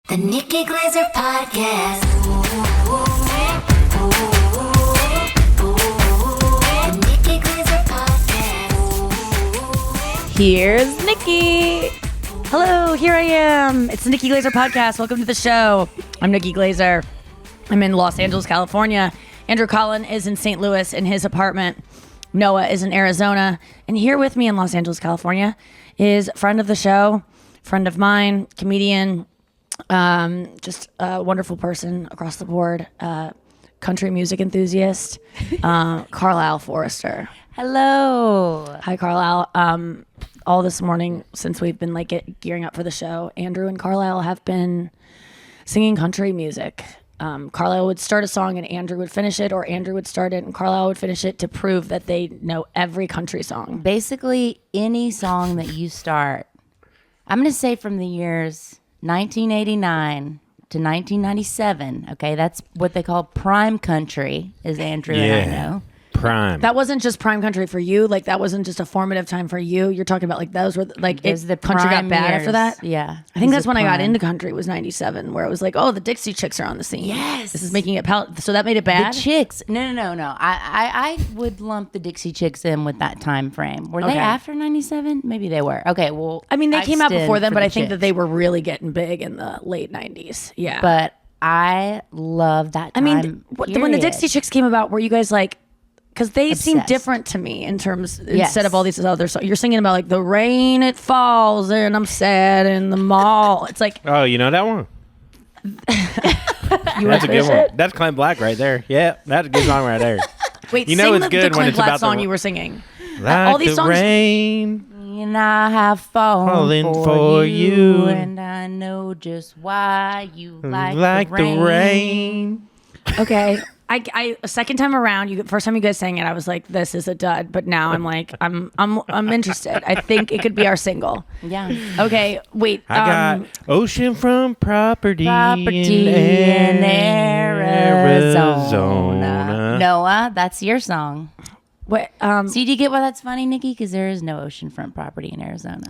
The Nikki Glaser Podcast. The Nikki Glaser Podcast. Here's Nikki. Hello, here I am. It's the Nikki Glaser Podcast. Welcome to the show. I'm Nikki Glaser. I'm in Los Angeles, California. Andrew Collin is in St. Louis in his apartment. Noah is in Arizona. And here with me in Los Angeles, California is a friend of the show, friend of mine, comedian, just a wonderful person across the board, country music enthusiast, Carlisle Forrester. Hello. Hi, Carlisle. All this morning, since we've been gearing up for the show, Andrew and Carlisle have been singing country music. Carlisle would start a song and Andrew would finish it, or Andrew would start it and Carlisle would finish it to prove that they know every country song. Basically, any song that you start, I'm going to say from the years 1989 to 1997. Okay, that's what they call prime country, as Andrew and I know. Prime. That wasn't just prime country for you. Like, that wasn't just a formative time for you. You're talking about, like, those were, like, There's the country got prime bad years. after that? Yeah. I think that's the when I got prime. into country, was 97, where it was like, oh, the Dixie Chicks are on the scene. Yes. This is making it so that made it bad? The Chicks. No. I would lump the Dixie Chicks in with that time frame. Were Okay. they after 97? Maybe they were. Okay, well. I mean, they came out stood before then, for but the I think that Chicks. they were really getting big in the late 90s. Yeah. But I love that I time. mean, when the period. Dixie Chicks came about, were you guys like, because they seem Obsessed. different to me in terms, Yes. instead of all these other songs, you're singing about like the rain, it falls, and I'm sad in the mall. It's like, Oh, you know that one? you That's a good finish one. it? That's Clem Black right there. Yeah, that's a good song right there. Wait, You know sing it's the good when Clint it's Black about the song ra- you were singing. Like all these the songs- rain. And I have fallen Fallen for for you, you. and I know just why you Like the the rain. Okay. I second time around, first time you guys sang it, I was like, this is a dud. But now I'm like, I'm interested. I think it could be our single. Yeah. Okay, wait. I got oceanfront property, Property in Arizona. Noah, that's your song. Wait, See, do you get why that's funny, Nikki? Because there is no oceanfront property in Arizona.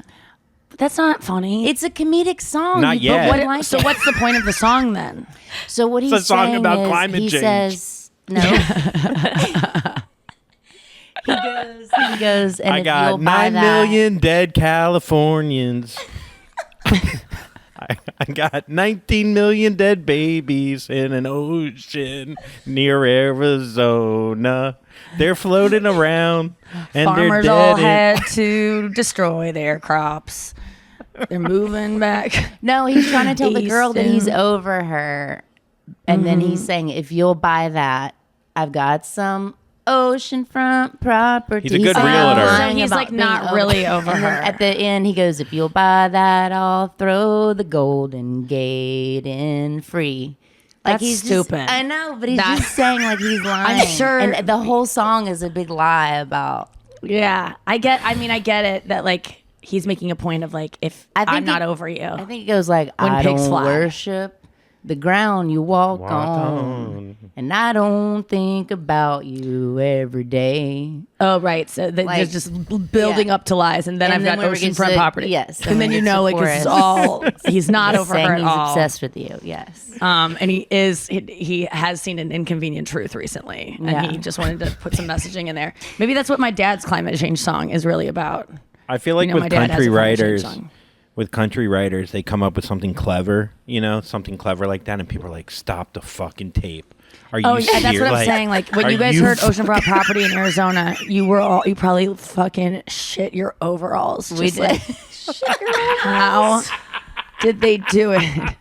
that's not funny. It's a comedic song. Not You put yet. one like So it. what's the point of the song then? So what he's a song saying about is, climate he change. says no. he goes, and I if got you'll buy 9 that, million dead Californians. I got 19 million dead babies in an ocean near Arizona. They're floating around, and Farmers they're all dead. had to destroy their crops. They're moving back. No, he's trying to tell the girl that he's Easton. over her. And then he's saying, if you'll buy that, I've got some oceanfront property. He's a good realtor. So he's, like, not really over and then her. At the end, he goes, if you'll buy that, I'll throw the Golden Gate in free. Like That's he's stupid. Just, I know, but he's That- just saying like he's lying. sure- And the whole song is a big lie about. Yeah, I get it that like he's making a point of like, if I think I'm not it- over you. I think it goes like, When I pigs don't fly. worship the ground you walk on, and I don't think about you every day. Oh, right. So they're Like, just building yeah. up to lies, and then And I've then got when we get oceanfront to- property. yes, and then when you we get know, to like this is chorus. all he's not over Saying her at he's all. obsessed with you. Yes. And he has seen an inconvenient truth recently, Yeah. and he just wanted to put some messaging in there. Maybe that's what my dad's climate change song is really about. I feel like You know, my with dad has country a climate change writers, song. they come up with something clever, something clever like that, and people are like, "Stop the fucking tape." Are you Oh, yeah, that's serious? what I'm saying. Like when are you guys you heard oceanfront property in Arizona, you probably fucking shit your overalls. We Just did. like, how did they do it?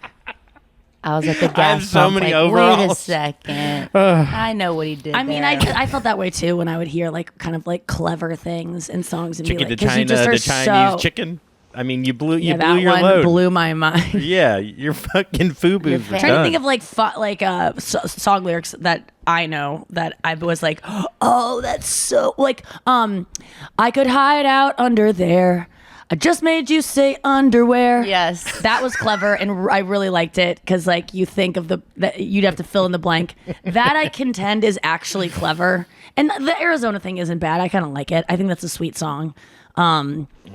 I was at the gas I have so pump, many like, wait a overalls. second. I know what he did. I mean, there. I felt that way too when I would hear like kind of like clever things in songs and Chicken be to like, 'cause you China, just are the Chinese so, chicken. I mean, you blew Yeah, you that blew your one load. blew my mind. Yeah, your fucking FUBUs Your were fan. Trying to done. think of like song lyrics that I know that I was like, oh, that's so like I could hide out under there. I just made you say underwear. Yes. That was clever, and I really liked it because, like, you think of that you'd have to fill in the blank. That I contend is actually clever, and the Arizona thing isn't bad. I kind of like it. I think that's a sweet song.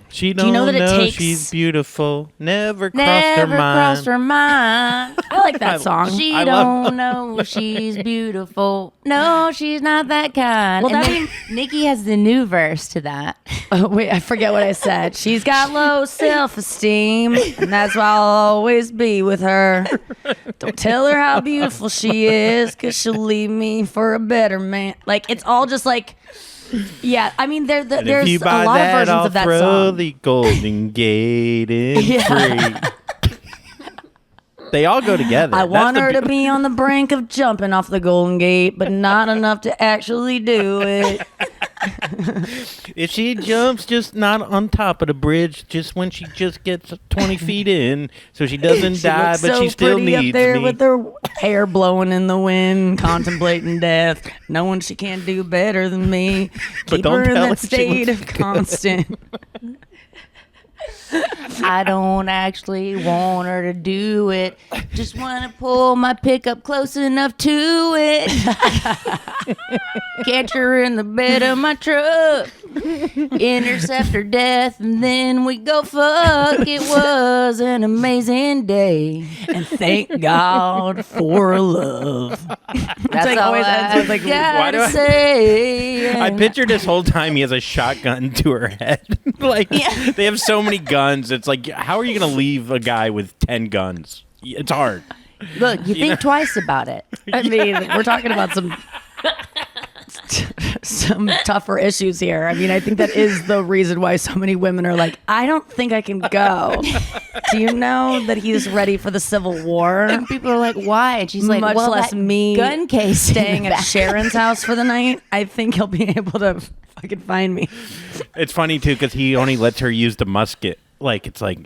She Do you know don't that it know takes- she's beautiful. Never crossed Never her mind. crossed her mind. I like that song. She I don't know she's beautiful. No, she's not that kind. Well, And that then Nikki has the new verse to that. Oh, wait, I forget what I said. She's got low self-esteem, and that's why I'll always be with her. Don't tell her how beautiful she is, because she'll leave me for a better man. Like, it's all just like, yeah, I mean, And if there's you a buy lot that, of versions I'll of that throw song. the Golden Gate in free. They all go together. I want That's her the to be on the brink of jumping off the Golden Gate, but not enough to actually do it. If she jumps just not on top of the bridge, just when she just gets 20 feet in, so she doesn't She die, looks but so she still pretty needs up there me. with her hair blowing in the wind, contemplating death, knowing she can't do better than me. But Keep don't her in tell that her she state looks of constant. I don't actually want her to do it. Just want to pull my pickup close enough to it. Catch her in the bed of my truck. Intercept her death, and then we go fuck. It was an amazing day. And thank God for love. That's like all always ends I with, like, why do gotta I- say. I picture this whole time he has a shotgun to her head. Like, they have so many guns. It's like, how are you going to leave a guy with 10 guns? It's hard. Look, you think twice about it. I mean, we're talking about some tougher issues here. I mean, I think that is the reason why so many women are like, I don't think I can go. Do you know that he's ready for the Civil War? And people are like, why? And she's like, Much well, less that me gun case staying at Sharon's house for the night. I think he'll be able to fucking find me. It's funny, too, because he only lets her use the musket. Like, it's like,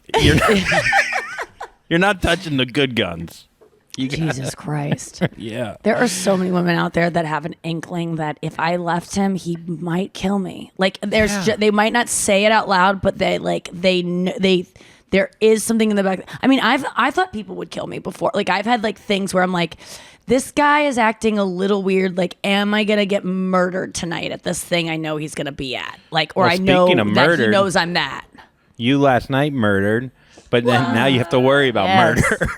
you're not touching the good guns. You gotta- Jesus Christ. Yeah. There are so many women out there that have an inkling that if I left him, he might kill me. Like they might not say it out loud, but there is something in the back. I mean, I thought people would kill me before. Like I've had like things where I'm like, this guy is acting a little weird. Like, am I gonna get murdered tonight at this thing I know he's gonna be at? Like, or Well, I know speaking of that he murdered- knows I'm that. You last night murdered, but then now you have to worry about Yes. murder.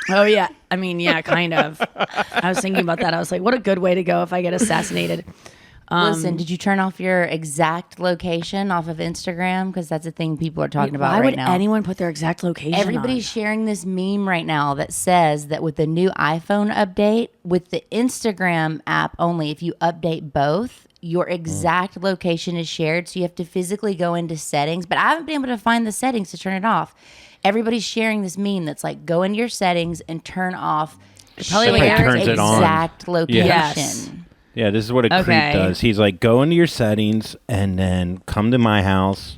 Oh yeah, I mean yeah, kind of. I was thinking about that. I was like, what a good way to go if I get assassinated. Listen, did you turn off your exact location off of Instagram? Because that's a thing people are talking about Why right would now. anyone put their exact location Everybody's sharing this meme right now that says that with the new iPhone update, with the Instagram app only, if you update both, your exact location is shared. So you have to physically go into settings. But I haven't been able to find the settings to turn it off. Everybody's sharing this meme that's like, go into your settings and turn off probably shared turns it on. exact location. Yes. Yeah, this is what a Okay. creep does. He's like, go into your settings and then come to my house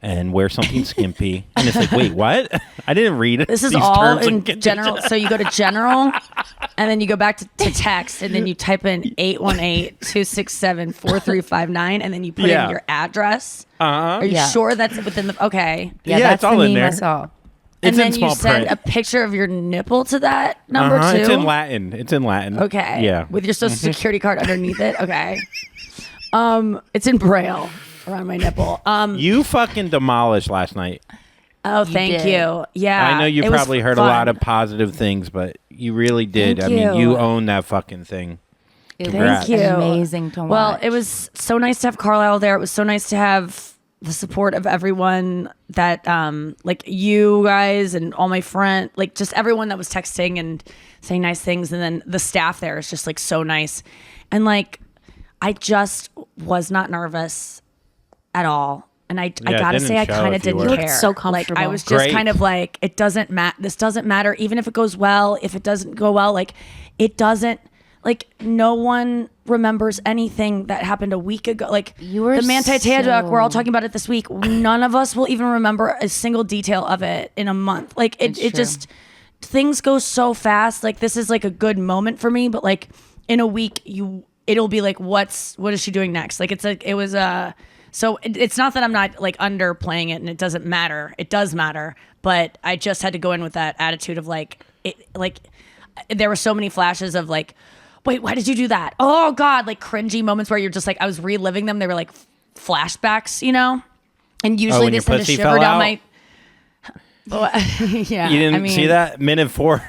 and wear something skimpy. And it's like, wait, what? I didn't read it. This is These all terms in and conditions. general. So you go to general, and then you go back to text, and then you type in 818-267-4359, and then you put Yeah. in your address. Uh-huh. Are you Yeah. sure that's within the? Okay. Yeah, Yeah, that's it's all the in meme I there. saw. And It's then in you small send print. a picture of your nipple to that number too. It's in Latin. It's in Latin. Okay. Yeah. With your social security card underneath it. Okay. It's in Braille around my nipple. You fucking demolished last night. Oh, thank did. you. Yeah. I know you it was probably heard a fun. lot of positive things, but you really did. Thank I mean, you. you own that fucking thing. It Congrats. was Thank you. amazing to watch. Well, it was so nice to have Carlisle there. It was so nice to have the support of everyone that, like you guys and all my friends, like just everyone that was texting and saying nice things. And then the staff there is just like so nice. And like, I just was not nervous at all. And I it gotta didn't say, I show kind of if you didn't were. care. You looked so Like, comfortable. I was just Great. kind of like, it doesn't matter. This doesn't matter. Even if it goes well, if it doesn't go well, like it doesn't, like no one remembers anything that happened a week ago. Like You were the Manti Teodoro, we're all so- talking about it this week. None of us will even remember a single detail of it in a month. Like It's it true. just, things go so fast. Like this is like a good moment for me, but like in a week it'll be like, what is she doing next? Like so it's not that I'm not like underplaying it and it doesn't matter. It does matter, but I just had to go in with that attitude of like, there were so many flashes of like, wait, why did you do that? Oh God, like cringy moments where you're just like, I was reliving them. They were like flashbacks, you know? And usually when they your send a pussy shiver fell down out? my. Well, yeah, You didn't I mean, see that? Minute 4.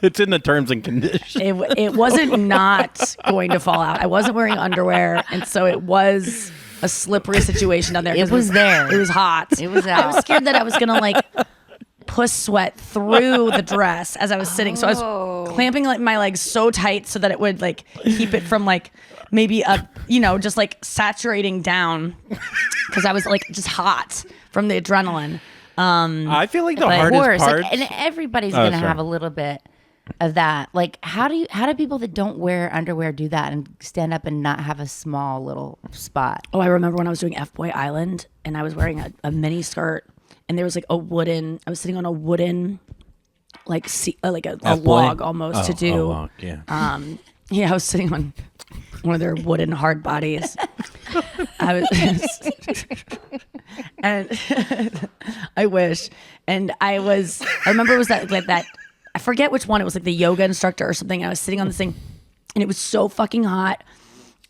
It's in the terms and conditions. It wasn't not going to fall out. I wasn't wearing underwear, and so it was a slippery situation down there. 'cause It was there. It was hot. It was I was out. scared that I was gonna like puss sweat through the dress as I was sitting. So I was clamping like my legs so tight so that it would like keep it from like maybe just like saturating down because I was like just hot from the adrenaline. I feel like the But hardest worse, part. and everybody's Oh, gonna sorry. have a little bit of that. Like, how do people that don't wear underwear do that and stand up and not have a small little spot? Oh, I remember when I was doing F-Boy Island and I was wearing a mini skirt and there was like I was sitting on a wooden like a F-Boy? log almost to do. log, yeah. Yeah, I was sitting on one of their wooden hard bodies. I was, and I wish. And I remember it was that, I forget which one. It was like the yoga instructor or something. I was sitting on this thing and it was so fucking hot.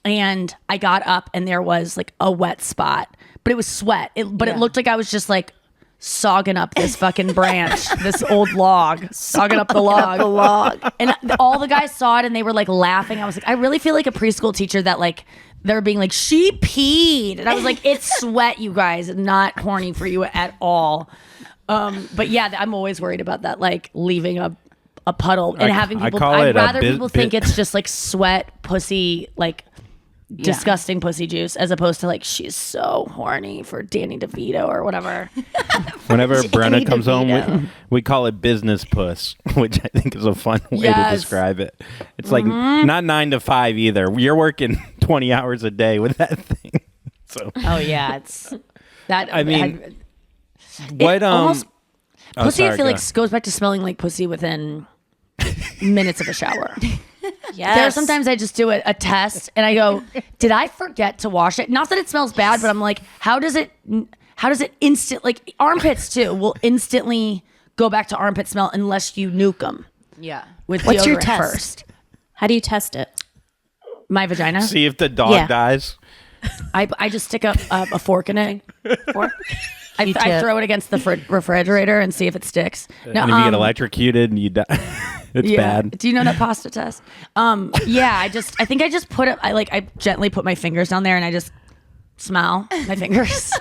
And I got up and there was like a wet spot, but it was sweat. It looked like I was just like sogging up this fucking branch, this old log, sogging up the log. And all the guys saw it and they were like laughing. I was like, I really feel like a preschool teacher that like they were being like, she peed. And I was like, it's sweat, you guys, not horny for you at all. But yeah, I'm always worried about that, like leaving a puddle and having people. I'd rather people think it's just like sweat, pussy, like disgusting pussy juice, as opposed to like she's so horny for Danny DeVito or whatever. Whenever Brenna comes home, we call it business puss, which I think is a fun way to describe it. It's like not 9 to 5 either. You're working 20 hours a day with that thing. So Oh yeah, it's that. I mean, what almost pussy. I sorry, feel go like goes back to smelling like pussy within minutes of a shower. Yes. There are sometimes I just do a test and I go, did I forget to wash it? Not that it smells bad, but I'm like, how does it instant, like armpits too will instantly go back to armpit smell unless you nuke them Yeah. with What's your deodorant test? first. How do you test it? My vagina. see if the dog Yeah. dies. I just stick a fork in it. Fork? I tip. throw it against the refrigerator and see if it sticks. No, And if you get electrocuted and you die, it's bad. Do you know that pasta test? Yeah, I think I just put it. I gently put my fingers down there and I just smell my fingers,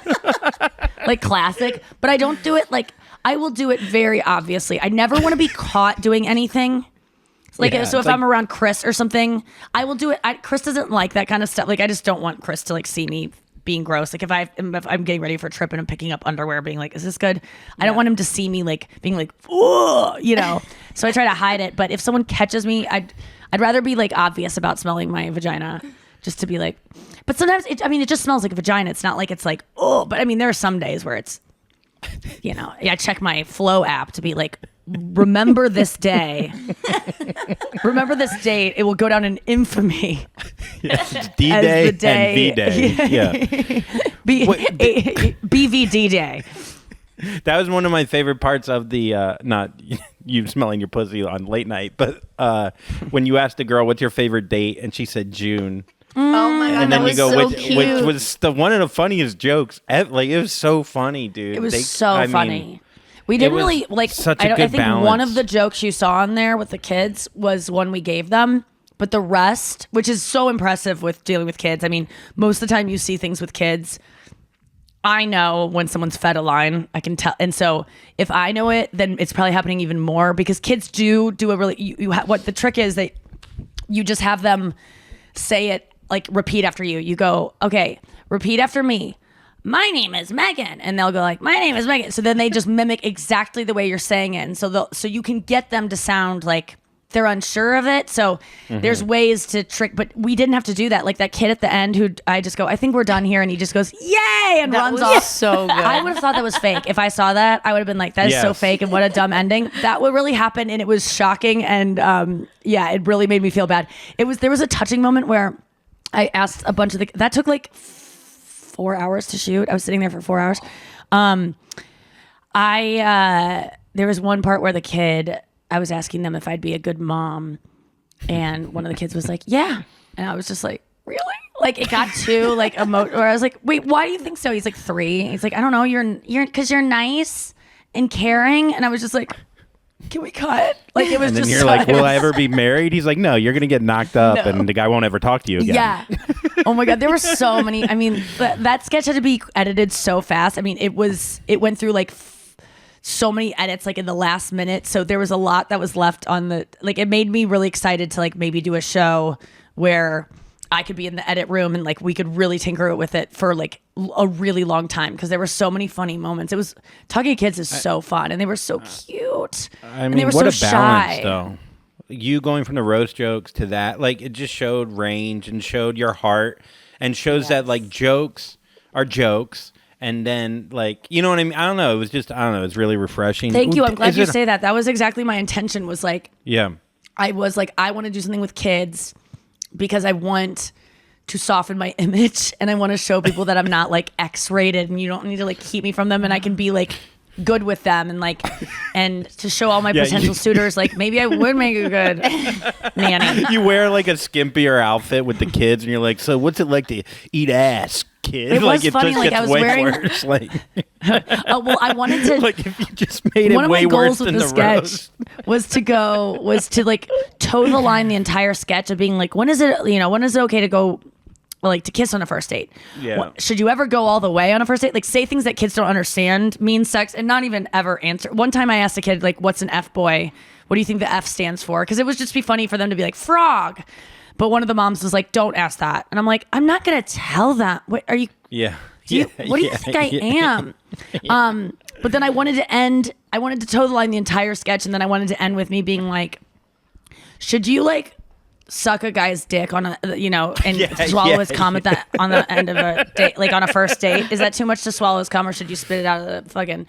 like classic. But I don't do it like I will do it very obviously. I never want to be caught doing anything. Like Yeah, so, it's if I'm around Chris or something, I will do it. Chris doesn't like that kind of stuff. Like I just don't want Chris to like see me being gross. Like if I'm getting ready for a trip and I'm picking up underwear, being like, "Is this good?" I don't want him to see me like being like, "Ooh," you know. So I try to hide it. But if someone catches me, I'd rather be like obvious about smelling my vagina, just to be like. But sometimes it just smells like a vagina. It's not like it's like oh. But I mean, there are some days where it's, I check my Flow app to be like, remember this day. Remember this date. It will go down in infamy. Yes, it's D-Day As the day- and V-Day. Yeah. BVD day. That was one of my favorite parts of the not you smelling your pussy on late night, but when you asked a girl what's your favorite date and she said June. Oh my god, And then that you was go, so which cute. was one of the funniest jokes. Like it was so funny, dude. It was I mean, funny. We didn't was really like. such a I good think one balance. of the jokes you saw on there with the kids was one we gave them, but the rest, which is so impressive with dealing with kids. I mean, most of the time you see things with kids. I know when someone's fed a line, I can tell, and so if I know it, then it's probably happening even more because kids do a really. What the trick is that you just have them say it. Like repeat after you. You go, okay, repeat after me. My name is Megan. And they'll go like, my name is Megan. So then they just mimic exactly the way you're saying it. And so you can get them to sound like they're unsure of it. So there's ways to trick, but we didn't have to do that. Like that kid at the end who I just go, I think we're done here. And he just goes, yay, and runs was off. so good. I would have thought that was fake. If I saw that, I would have been like, that is so Yes. fake and what a dumb ending. That would really happen. And it was shocking. And it really made me feel bad. There was a touching moment where I asked a bunch of that took like 4 hours to shoot. I was sitting there for 4 hours. There was one part where I was asking them if I'd be a good mom. And one of the kids was like, yeah. And I was just like, really? like it got too like where I was like, wait, why do you think so? He's like 3. He's like, I don't know. You're because you're nice and caring. And I was just like, can we cut? Like it was And then just you're like, will I ever be married? He's like, no, you're going to get knocked up and the guy won't ever talk to you again. Yeah. Oh my God. There were so many. I mean, that sketch had to be edited so fast. I mean, it went through like so many edits like in the last minute. So there was a lot that was left on the, like, it made me really excited to like maybe do a show where I could be in the edit room and like we could really tinker with it for like a really long time because there were so many funny moments. It was Talking to Kids is so fun and they were so cute. I and mean, they were what so a balance shy. though. You going from the roast jokes to that, like it just showed range and showed your heart and shows that like jokes are jokes. And then, like, you know what I mean? I don't know. It was just, I don't know. It's really refreshing. Thank you. I'm glad Is you it- say that. That was exactly my intention was like, Yeah. I was like, I want to do something with kids because I want to soften my image and I want to show people that I'm not like X-rated and you don't need to like keep me from them and I can be like good with them and like and to show all my potential suitors like maybe I would make a good nanny. You wear like a skimpier outfit with the kids and you're like, so what's it like to eat ass, kid? It like was funny, like, gets I was way wearing- worse. Like, Well, I wanted to like if you just made it one of way my worse goals with than the the sketch roast. was to like toe the line the entire sketch of being like, when is it okay to go like to kiss on a first date? Yeah. Should you ever go all the way on a first date? Like say things that kids don't understand mean sex and not even ever answer. One time I asked a kid like, what's an F boy? What do you think the F stands for? Because it would just be funny for them to be like frog. But one of the moms was like, don't ask that. And I'm like, I'm not going to tell that. What are you? Yeah. What do you think I am? But then I wanted to toe the line the entire sketch. And then I wanted to end with me being like, should you like suck a guy's dick on a, and swallow his cum at the, on the end of a date, like on a first date? Is that too much to swallow his cum or should you spit it out of the fucking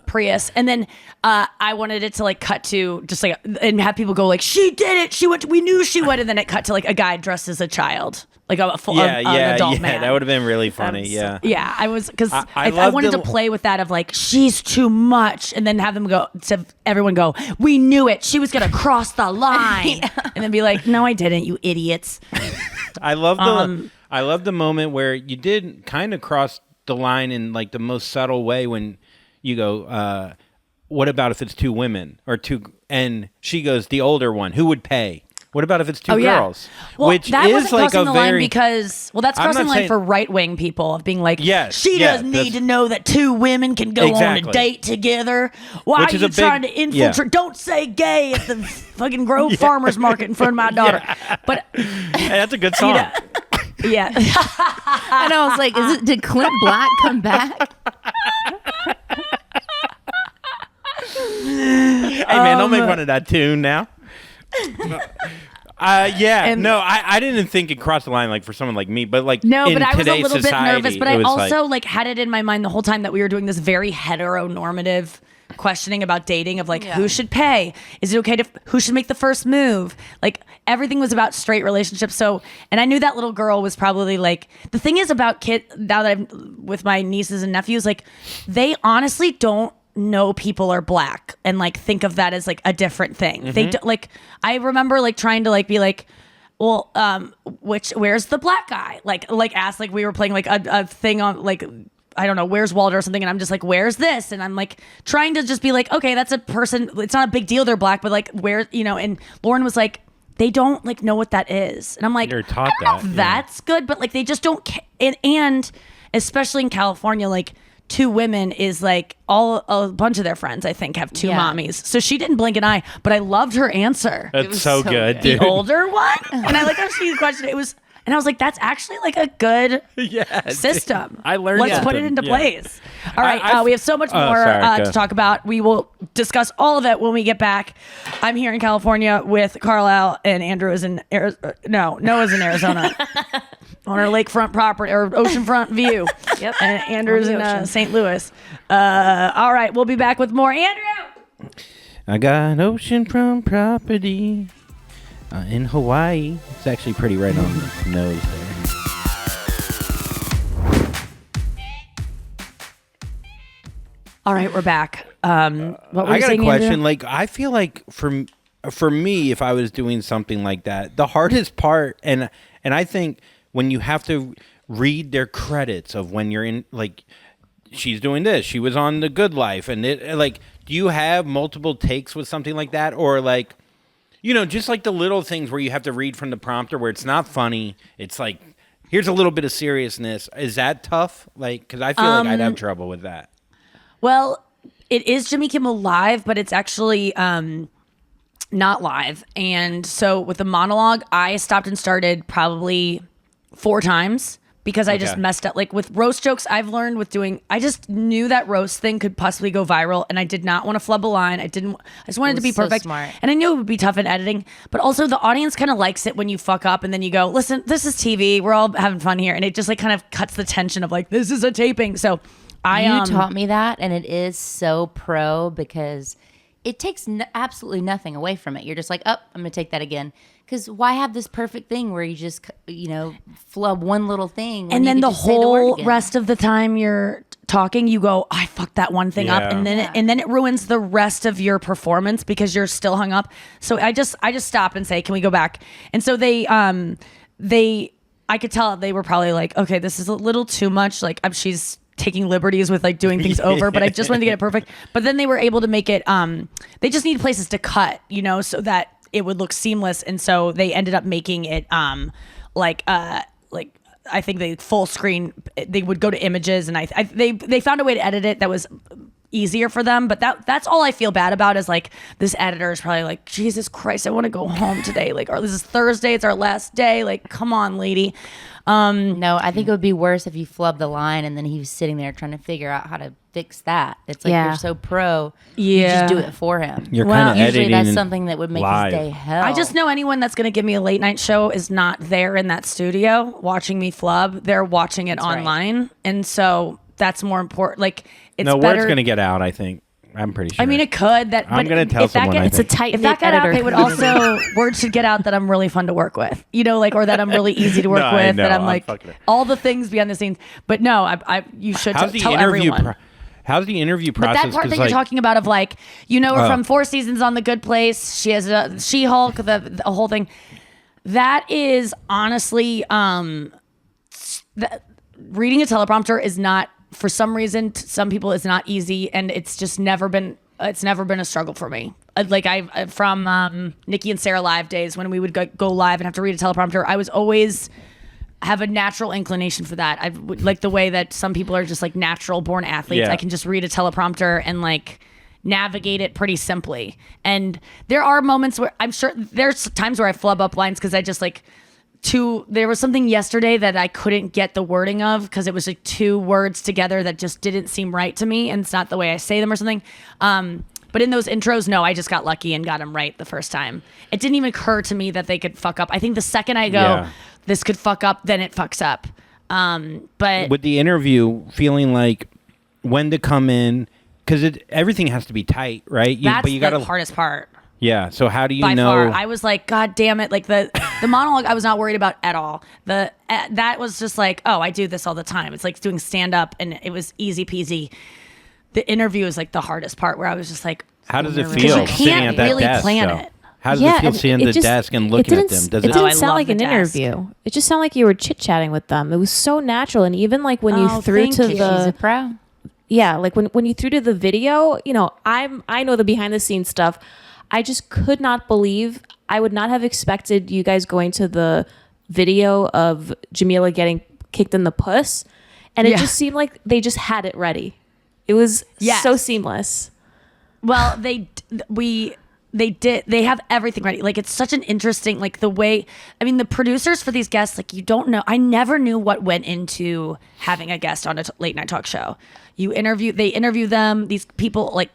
Prius? And then I wanted it to like cut to just like, and have people go like, she did it. We knew she would. And then it cut to like a guy dressed as a child, like an adult man. That would have been really funny. Yeah, I was because I I wanted to play with that of like she's too much, and then have them go to everyone go, we knew it, she was gonna cross the line, and then be like, no, I didn't, you idiots. I love the moment where you did kind of cross the line in like the most subtle way when you go, what about if it's 2 women or 2, and she goes, the older one, who would pay? What about if it's 2 girls? Well, Which that is wasn't like crossing a the very line because that's I'm crossing not the line saying- for right wing people of being like, Yes, she yeah, doesn't that's- need to know that 2 women can go on a Exactly. date together. Why Which are is you a big- trying to infiltrate? yeah. Don't say gay at the fucking Grove Farmers Market in front of my daughter. But Hey, that's a good song. yeah. And I was like, did Clint Black come back? Hey man, don't make fun of that tune now. I didn't think it crossed the line like for someone like me, but like No, in but I was a today's little bit society, nervous. But it I was also like, had it in my mind the whole time that we were doing this very heteronormative questioning about dating of like who should pay? Is it okay to who should make the first move? Like everything was about straight relationships. So, and I knew that little girl was probably like, the thing is about now that I'm with my nieces and nephews, like they honestly don't know people are black and like think of that as like a different thing. They do, like I remember like trying to like be like, well, where's the black guy? Like ask, like we were playing like a thing on like, I don't know, where's Walter or something, and I'm just like, where's this? And I'm like trying to just be like, okay, that's a person, it's not a big deal they're black, but like where, and Lauren was like, they don't like know what that is. And I'm like, You're taught I don't know if that, yeah. that's good, but like they just don't and especially in California, like 2 women is like a bunch of their friends I think have 2 mommies. So she didn't blink an eye, but I loved her answer. that's so good, The dude. older one? And I like how she questioned it. And I was like, that's actually like a good system. dude. I learned Let's put it something. into Yeah. place. All right, I- we have so much Oh, more sorry, to go. talk about. We will discuss all of it when we get back. I'm here in California with Carlisle, and Andrew is in Noah's in Arizona on our lakefront property or oceanfront view. Yep. And Andrew's On in the ocean. St. Louis. All right, we'll be back with more. Andrew! I got an oceanfront property in Hawaii. It's actually pretty right on the nose there. All right, we're back. What were I you got a saying, question. Andrew? Like, I feel like for me, if I was doing something like that, the hardest part, and I think when you have to read their credits of when you're in, like, she's doing this, she was on The Good Life, and it, like, do you have multiple takes with something like that, or like, you know, just like the little things where you have to read from the prompter where it's not funny, it's like, here's a little bit of seriousness. Is that tough? Like, because I feel like I'd have trouble with that. Well, it is Jimmy Kimmel Live, but it's actually not live. And so with the monologue, I stopped and started probably 4 times because I just messed up. Like with roast jokes, I've learned with doing, I just knew that roast thing could possibly go viral, and I did not want to flub a line. I just wanted it to be perfect. So smart. And I knew it would be tough in editing, but also the audience kind of likes it when you fuck up and then you go, listen, this is TV. We're all having fun here. And it just like kind of cuts the tension of like, this is a taping. So You taught me that, and it is so pro because it takes absolutely nothing away from it. You're just like, oh, I'm going to take that again. Because why have this perfect thing where you just, flub one little thing when and you then could the just say the word whole again? rest of the time you're talking, you go, I fucked that one thing up, and then it ruins the rest of your performance because you're still hung up. So I just stop and say, can we go back? And so they I could tell they were probably like, okay, this is a little too much. Like she's taking liberties with like doing things over, but I just wanted to get it perfect. But then they were able to make it, they just need places to cut, so that it would look seamless. And so they ended up making it like I think they full screen, they would go to images, and they found a way to edit it that was easier for them. But that's all I feel bad about is like this editor is probably like, Jesus Christ, I want to go home today. Like, or this is Thursday, it's our last day. Like, come on, lady. No, I think it would be worse if you flubbed the line and then he was sitting there trying to figure out how to fix that. It's like you're so pro, you just do it for him. You're kind of usually editing that's something that would make live. his day hell. I just know anyone that's going to give me a late night show is not there in that studio watching me flub. They're watching it online. And so that's more important. Like, it's no, better. word's going to get out, I think. I'm pretty sure. I mean, it could. I'm going to tell someone. It's a tight If that got out, they would also word should get out that I'm really fun to work with, or that I'm really easy to work No, I with. know, That I'm I'm like fucking it. all the things behind the scenes. But no, you should tell everyone. How's the interview But process? that part that 'Cause, you're like, talking about of like, her from 4 seasons on The Good Place. She has a She-Hulk, the whole thing. That is honestly, reading a teleprompter is not, for some reason, to some people it's not easy, and it's just never been a struggle for me. Like from Nikki and Sarah live days when we would go live and have to read a teleprompter, I was always have a natural inclination for that. I would like the way that some people are just like natural born athletes. Yeah. I can just read a teleprompter and like navigate it pretty simply. And there are moments where I'm sure there's times where I flub up lines because I just like there was something yesterday that I couldn't get the wording of because it was like 2 words together that just didn't seem right to me, and it's not the way I say them or something. But in those intros, no, I just got lucky and got them right the first time. It didn't even occur to me that they could fuck up. I think the second I go, this could fuck up, then it fucks up. But with the interview, feeling like when to come in, because everything has to be tight, right? that's but you the gotta, hardest part. Yeah. So how do you By know? far, I was like, God damn it! Like the monologue, I was not worried about at all. That was just like, oh, I do this all the time. It's like doing stand up, and it was easy peasy. The interview is like the hardest part, where I was just like, how does it because feel you sitting can't at that really desk? plan though? it. How does it feel sitting at the just- desk and looking at them? Does It it? didn't I sound love like the an desk. interview. It just sounded like you were chit-chatting with them. It was so natural. And even like when you threw thank to you. She's a the pro. like when you threw to the video, I know the behind the scenes stuff. I just could not believe, I would not have expected you guys going to the video of Jamila getting kicked in the puss, and it just seemed like they just had it ready. It was so seamless. Well, they have everything ready. Like, it's such an interesting, like, the way, I mean, the producers for these guests, like, you don't know. I never knew what went into having a guest on a late night talk show. They interview them. These people like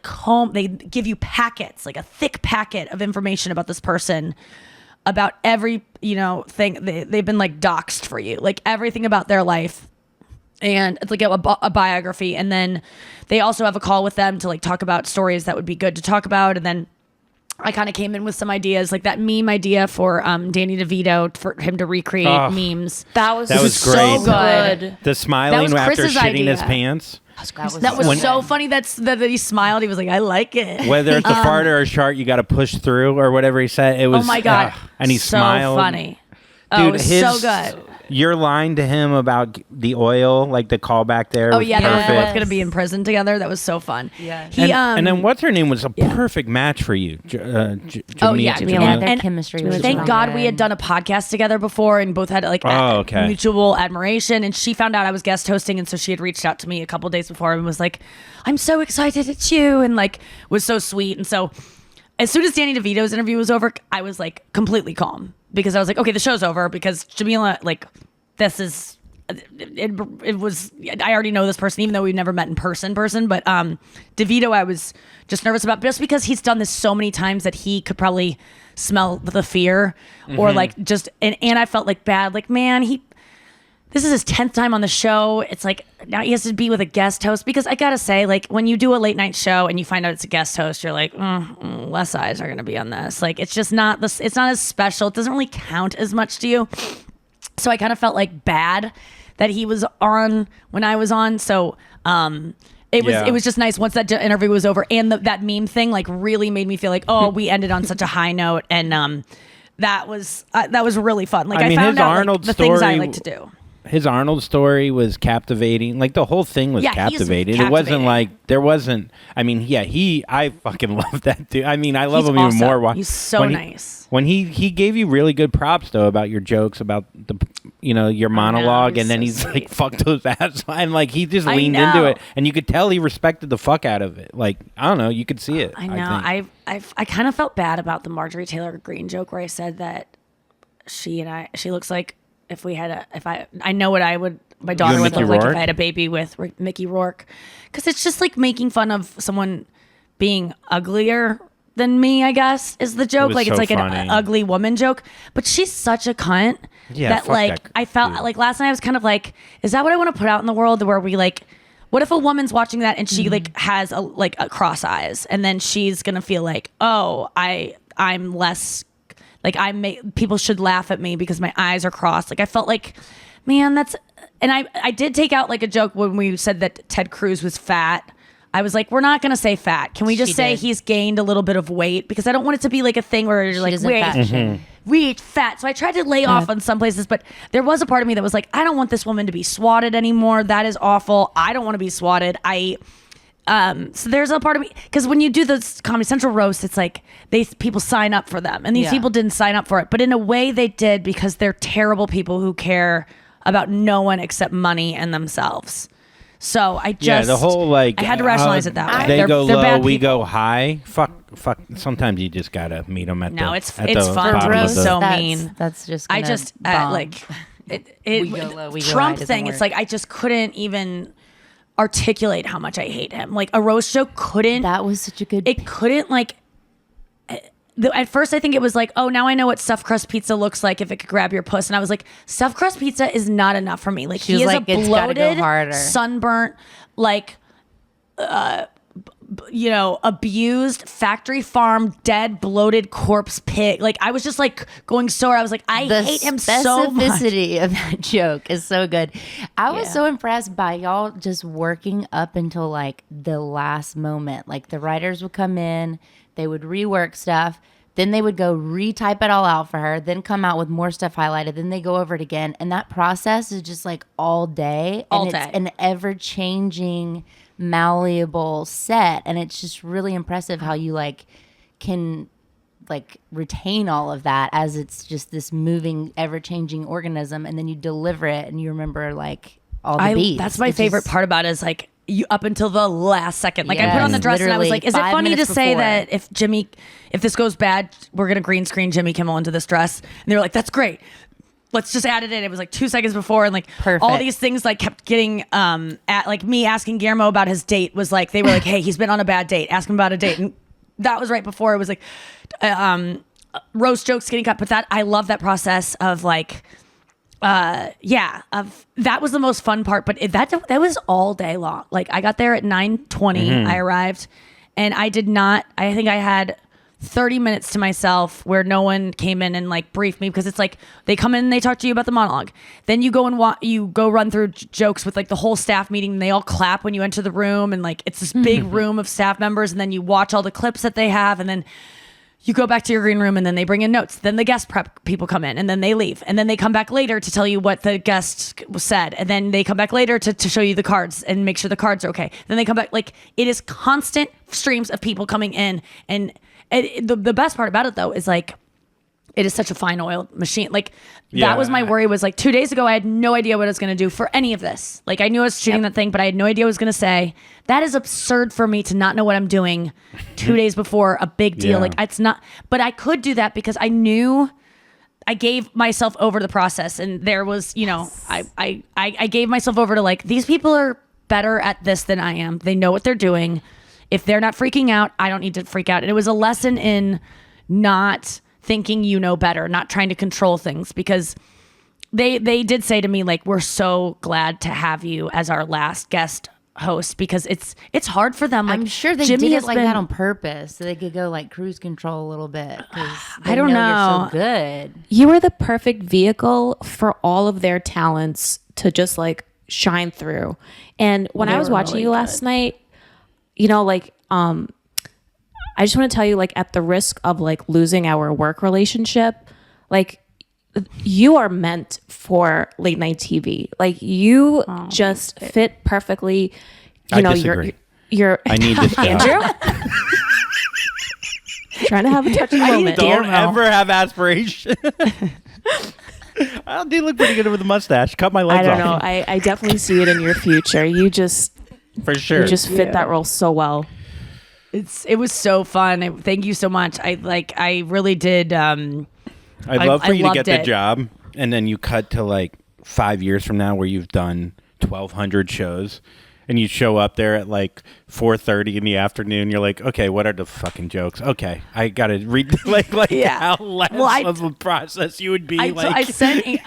they give you packets, like a thick packet of information about this person, about every, thing. They've been like doxed for you, like everything about their life. And it's like a biography. And then they also have a call with them to like talk about stories that would be good to talk about. And then I kind of came in with some ideas, like that meme idea for Danny DeVito, for him to recreate memes. That was great. So good. The smiling was after Chris's shitting his idea. pants. That was so funny. That he smiled. He was like, "I like it." Whether it's a fart or a shark, you got to push through or whatever he said. It was. Oh my god! And he so smiled. funny. Dude, Oh, it was so good. your line to him about the oil, like the callback there. Oh was yeah, perfect. they're both gonna be in prison together. That was so fun. Yeah. He And then what's her name was a perfect match for you. Oh, yeah, Yeah, their And chemistry was thank really God good. we had done a podcast together before and both had like okay. mutual admiration. And she found out I was guest hosting, and so she had reached out to me a couple days before and was like, "I'm so excited it's you," and like was so sweet. And so as soon as Danny DeVito's interview was over, I was like completely calm because I was like, okay, the show's over because Jamila, like, this is. It was I already know this person even though we've never met in person but DeVito I was just nervous about just because he's done this so many times that he could probably smell the fear or like just and I felt like bad like man this is his 10th time on the show. It's like now he has to be with a guest host because I gotta say like when you do a late night show and you find out it's a guest host you're like less eyes are gonna be on this like it's just not this it's not as special, it doesn't really count as much to you. So I kind of felt like bad that he was on when I was on. So it was just nice once that interview was over and that meme thing like really made me feel like we ended on such a high note and that was really fun. Like I mean, found his out like, Arnold the things I story- like to do. His Arnold story was captivating. Like the whole thing was Yeah, he's captivating. It wasn't captivating. like there wasn't. I mean, I fucking love that dude. I mean, I love He's him awesome. even more. He's so nice. When he gave you really good props though about your jokes about the your monologue, he's and then so he's sweet. like fuck those ass. I'm like he just I leaned into know. it, and you could tell he respected the fuck out of it. Like I don't know, you could see it. I know. think. I kind of felt bad about the Marjorie Taylor Greene joke where I said that she looks like if I know what I would my daughter and would Mickey look like if Rourke? I had a baby with Mickey Rourke because it's just like making fun of someone being uglier than me, I guess, is the joke. was Like it's so like funny. an ugly woman joke, but she's such a cunt Yeah, that fuck like that I felt dude. like last night I was kind of like, is that what I want to put out in the world where we like what if a woman's watching that and she like has a cross eyes and then she's gonna feel like, oh, I'm less like people should laugh at me because my eyes are crossed. Like I felt like, man, and I did take out like a joke when we said that Ted Cruz was fat. I was like, we're not gonna say fat. Can we just say did. he's gained a little bit of weight? Because I don't want it to be like a thing where you're like, doesn't wait, fat shame. we fat. So I tried to lay off on some places, but there was a part of me that was like, I don't want this woman to be swatted anymore. That is awful. I don't want to be swatted. So there's a part of me because when you do the Comedy Central roast, it's like people sign up for them, and these Yeah. people didn't sign up for it, but in a way they did because they're terrible people who care about no one except money and themselves. So I just the whole like I had to rationalize it that way. They They're- go they're low, bad we people. go high. Fuck. Sometimes you just gotta meet them at No, the. it's at it's the fun. bottom of Roast the- so That's- mean. That's just I gonna just bomb. like it We go low, we go high Trump doesn't thing. It's work. like I just couldn't even articulate how much I hate him. Like a roast joke couldn't. That was such a good. It couldn't like. At first, I think it was like, oh, now I know what stuffed crust pizza looks like if it could grab your puss, and I was like, stuffed crust pizza is not enough for me. Like She he was is like, a it's gotta go bloated, harder. sunburnt, like, abused factory farm, dead, bloated corpse pig. Like I was just like going sore. I was like, I the hate him so much. specificity of that joke is so good. I was Yeah. so impressed by y'all just working up until like the last moment. Like the writers would come in, they would rework stuff, then they would go retype it all out for her, then come out with more stuff highlighted, then they go over it again. And that process is just like all day. All and day. It's an ever-changing, malleable set. And it's just really impressive how you like can like retain all of that as it's just this moving, ever-changing organism, and then you deliver it and you remember like all the beats. That's my It's favorite just- part about it is like you up until the last second. Like I put Yes, on the dress and I was literally like, is it 5 funny to minutes say before. that if this goes bad, we're gonna green screen Jimmy Kimmel into this dress? And they were like, that's great. Let's just add it in. It was like 2 seconds before, and like Perfect. all these things like kept getting at like me asking Guillermo about his date was like they were like, hey, he's been on a bad date. Ask him about a date. And that was right before it was like roast jokes getting cut. But that I love that process of like that was the most fun part, but that was all day long. Like I got there at 9:20, I arrived, and I think I had 30 minutes to myself where no one came in and like briefed me, because it's like they come in and they talk to you about the monologue, then you go and you go run through jokes with like the whole staff meeting, and they all clap when you enter the room, and like it's this big room of staff members, and then you watch all the clips that they have, and then you go back to your green room and then they bring in notes. Then the guest prep people come in and then they leave. And then they come back later to tell you what the guest said. And then they come back later to show you the cards and make sure the cards are okay. Then they come back. Like, it is constant streams of people coming in. And the best part about it, though, is like, it is such a fine oiled machine. Like, that was my worry, was like 2 days ago, I had no idea what I was going to do for any of this. Like, I knew I was shooting that thing, but I had no idea what I was going to say. That is absurd for me to not know what I'm doing 2 days before a big deal. Like, it's not, but I could do that because I knew I gave myself over to the process. And there was, I gave myself over to like, these people are better at this than I am. They know what they're doing. If they're not freaking out, I don't need to freak out. And it was a lesson in not thinking you know better, not trying to control things, because they did say to me, like, we're so glad to have you as our last guest host, because it's hard for them. Like, I'm sure they Jimmy did has it like been, that on purpose, so they could go like cruise control a little bit. I don't know. You're so good. You were the perfect vehicle for all of their talents to just like shine through. And when I was watching you last night, I just want to tell you, like, at the risk of like losing our work relationship, like, you are meant for late night TV. Like, you just fit perfectly. I disagree. You're I need this job. Andrew? Trying to have a touching moment. Don't ever have aspiration. I do look pretty good with a mustache. Cut my legs I don't off. know. I definitely see it in your future. You just For sure. You just fit that role so well. It was so fun. Thank you so much. I really did. I'd love for you to loved get the it. job, and then you cut to like 5 years from now where you've done 1,200 shows, and you show up there at like 4:30 in the afternoon. You're like, okay, what are the fucking jokes? Okay, I gotta read how less of a process you would be. So I sent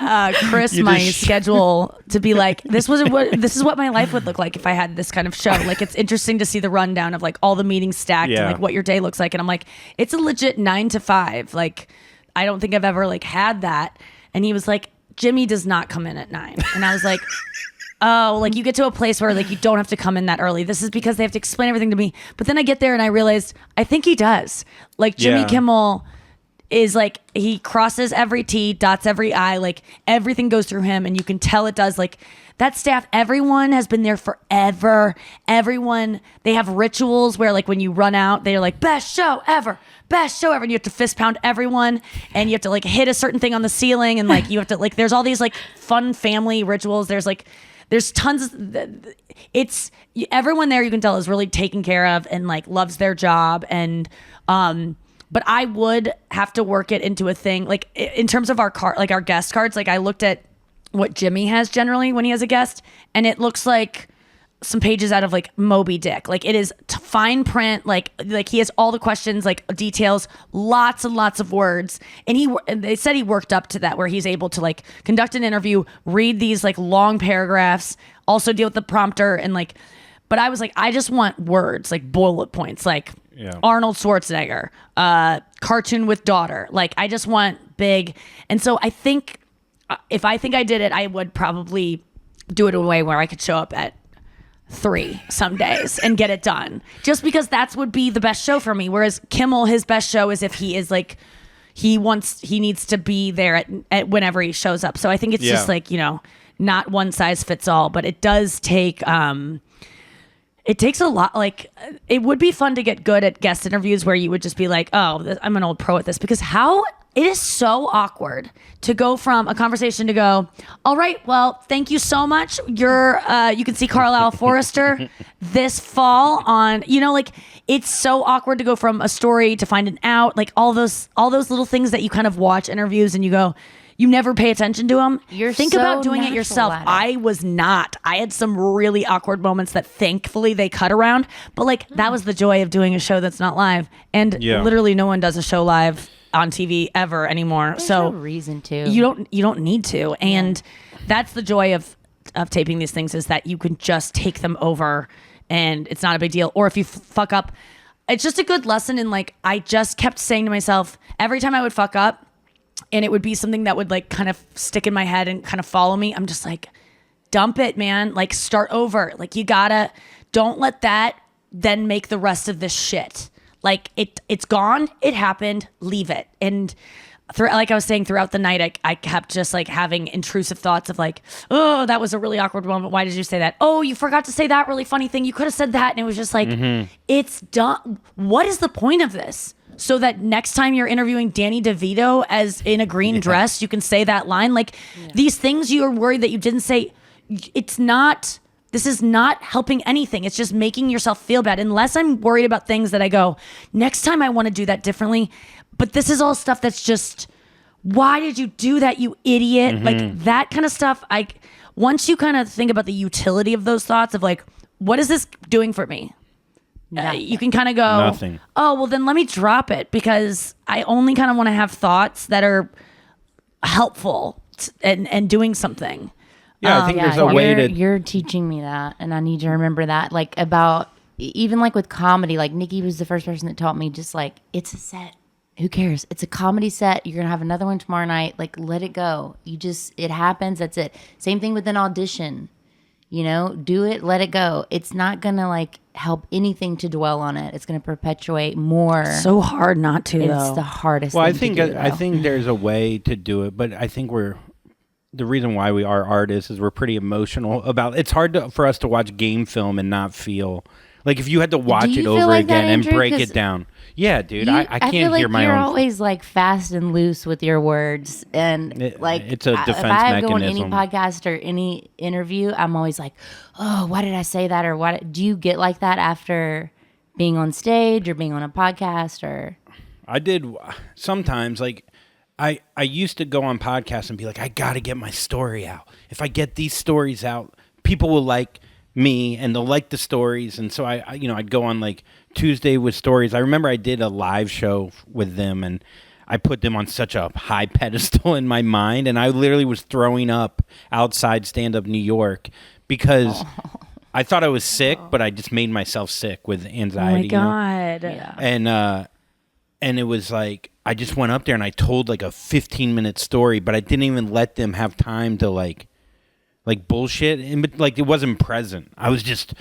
Chris You my just- schedule to be like, this is what my life would look like if I had this kind of show. Like, it's interesting to see the rundown of like all the meetings stacked and like what your day looks like. And I'm like, it's a legit 9 to 5. Like, I don't think I've ever like had that. And he was like, Jimmy does not come in at 9. And I was like, oh, like, you get to a place where like you don't have to come in that early. This is because they have to explain everything to me. But then I get there and I realized I think he does. Like, Jimmy Kimmel is like, he crosses every T, dots every I, like everything goes through him, and you can tell it does. Like, that staff, everyone has been there forever. Everyone, they have rituals where like when you run out, they're like, best show ever. And you have to fist pound everyone, and you have to like hit a certain thing on the ceiling, and like you have to like, there's all these like fun family rituals. There's tons of, everyone there, you can tell, is really taken care of and like loves their job. And but I would have to work it into a thing, like in terms of our guest cards. Like, I looked at what Jimmy has generally when he has a guest, and it looks like some pages out of like Moby Dick. Like, it is fine print, like he has all the questions, like details, lots and lots of words. And they said he worked up to that, where he's able to like conduct an interview, read these like long paragraphs, also deal with the prompter, and like, but I was like, I just want words, like bullet points, like Arnold Schwarzenegger, cartoon with daughter. Like, I just want big. And so I think if I did it, I would probably do it in a way where I could show up at 3 some days and get it done, just because that's would be the best show for me. Whereas Kimmel, his best show is if he is like, he needs to be there at whenever he shows up. So I think it's just like, not one size fits all, but it does take it takes a lot. Like, it would be fun to get good at guest interviews where you would just be like, oh, I'm an old pro at this, because it is so awkward to go from a conversation to go, all right, well, thank you so much. You can see Carlisle Forrester this fall on, like, it's so awkward to go from a story to find an out, like all those little things that you kind of watch interviews and you go, you never pay attention to them. Think so about doing it natural yourself. at it. I was not. I had some really awkward moments that thankfully they cut around, but like that was the joy of doing a show that's not live. And literally no one does a show live on TV ever anymore. There's so no reason to. You don't need to. And that's the joy of taping these things, is that you can just take them over and it's not a big deal. Or if you fuck up, it's just a good lesson. And like, I just kept saying to myself every time I would fuck up, and it would be something that would like kind of stick in my head and kind of follow me, I'm just like, dump it, man. Like, start over. Like, don't let that then make the rest of this shit. Like it's gone. It happened. Leave it. And like I was saying, throughout the night, I kept just like having intrusive thoughts of like, oh, that was a really awkward moment. Why did you say that? Oh, you forgot to say that really funny thing. You could have said that. And it was just like, it's done. What is the point of this? So that next time you're interviewing Danny DeVito as in a green dress, you can say that line. Like these things you are worried that you didn't say, this is not helping anything. It's just making yourself feel bad. Unless I'm worried about things that I go, next time I want to do that differently. But this is all stuff that's just, why did you do that, you idiot? Like that kind of stuff. Once you kind of think about the utility of those thoughts of like, what is this doing for me? You can kind of go, nothing. Oh, well then let me drop it because I only kind of want to have thoughts that are helpful and doing something. Yeah, I think there's a way to. You're teaching me that, and I need to remember that. Like about even like with comedy, like Nikki was the first person that taught me. Just like it's a set. Who cares? It's a comedy set. You're gonna have another one tomorrow night. Like let it go. It happens. That's it. Same thing with an audition. Do it. Let it go. It's not gonna like help anything to dwell on it. It's gonna perpetuate more. So hard not to. It's the hardest. Well, thing to do, I think there's a way to do it, but I think the reason why we are artists is we're pretty emotional about. It's hard for us to watch game film and not feel like if you had to watch it over like again that, and Andrew? break it down. Yeah, dude, I can't feel like hear my you're own. always like fast and loose with your words, and it's a defense if I go on any mechanism. podcast or any interview, I'm always like, oh, why did I say that? Or what? Do you get like that after being on stage or being on a podcast? Or I did sometimes. Like I used to go on podcasts and be like, I got to get my story out. If I get these stories out, people will like me and they'll like the stories. And so I'd go on like Tuesday with stories. I remember I did a live show with them and I put them on such a high pedestal in my mind. And I literally was throwing up outside Stand-Up New York because I thought I was sick, but I just made myself sick with anxiety. Oh my God. yeah. And it was like, I just went up there and I told like a 15-minute story, but I didn't even let them have time to like bullshit. And like it wasn't present. I was just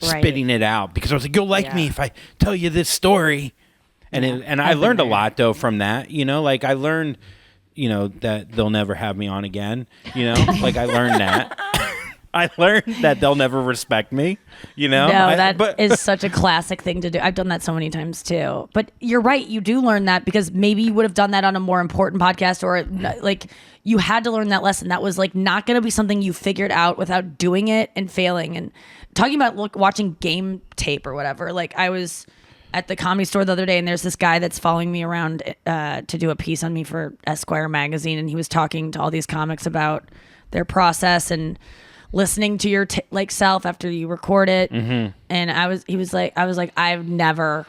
spitting it out because I was like, you'll like me if I tell you this story. And I learned a lot though from that, like I learned, that they'll never have me on again, like I learned that. I learned that they'll never respect me, No, that is such a classic thing to do. I've done that so many times too. But you're right. You do learn that because maybe you would have done that on a more important podcast or like you had to learn that lesson. That was like not going to be something you figured out without doing it and failing. And talking about watching game tape or whatever. Like I was at the Comedy Store the other day and there's this guy that's following me around to do a piece on me for Esquire magazine. And he was talking to all these comics about their process and listening to your self after you record it. And I was like, I've never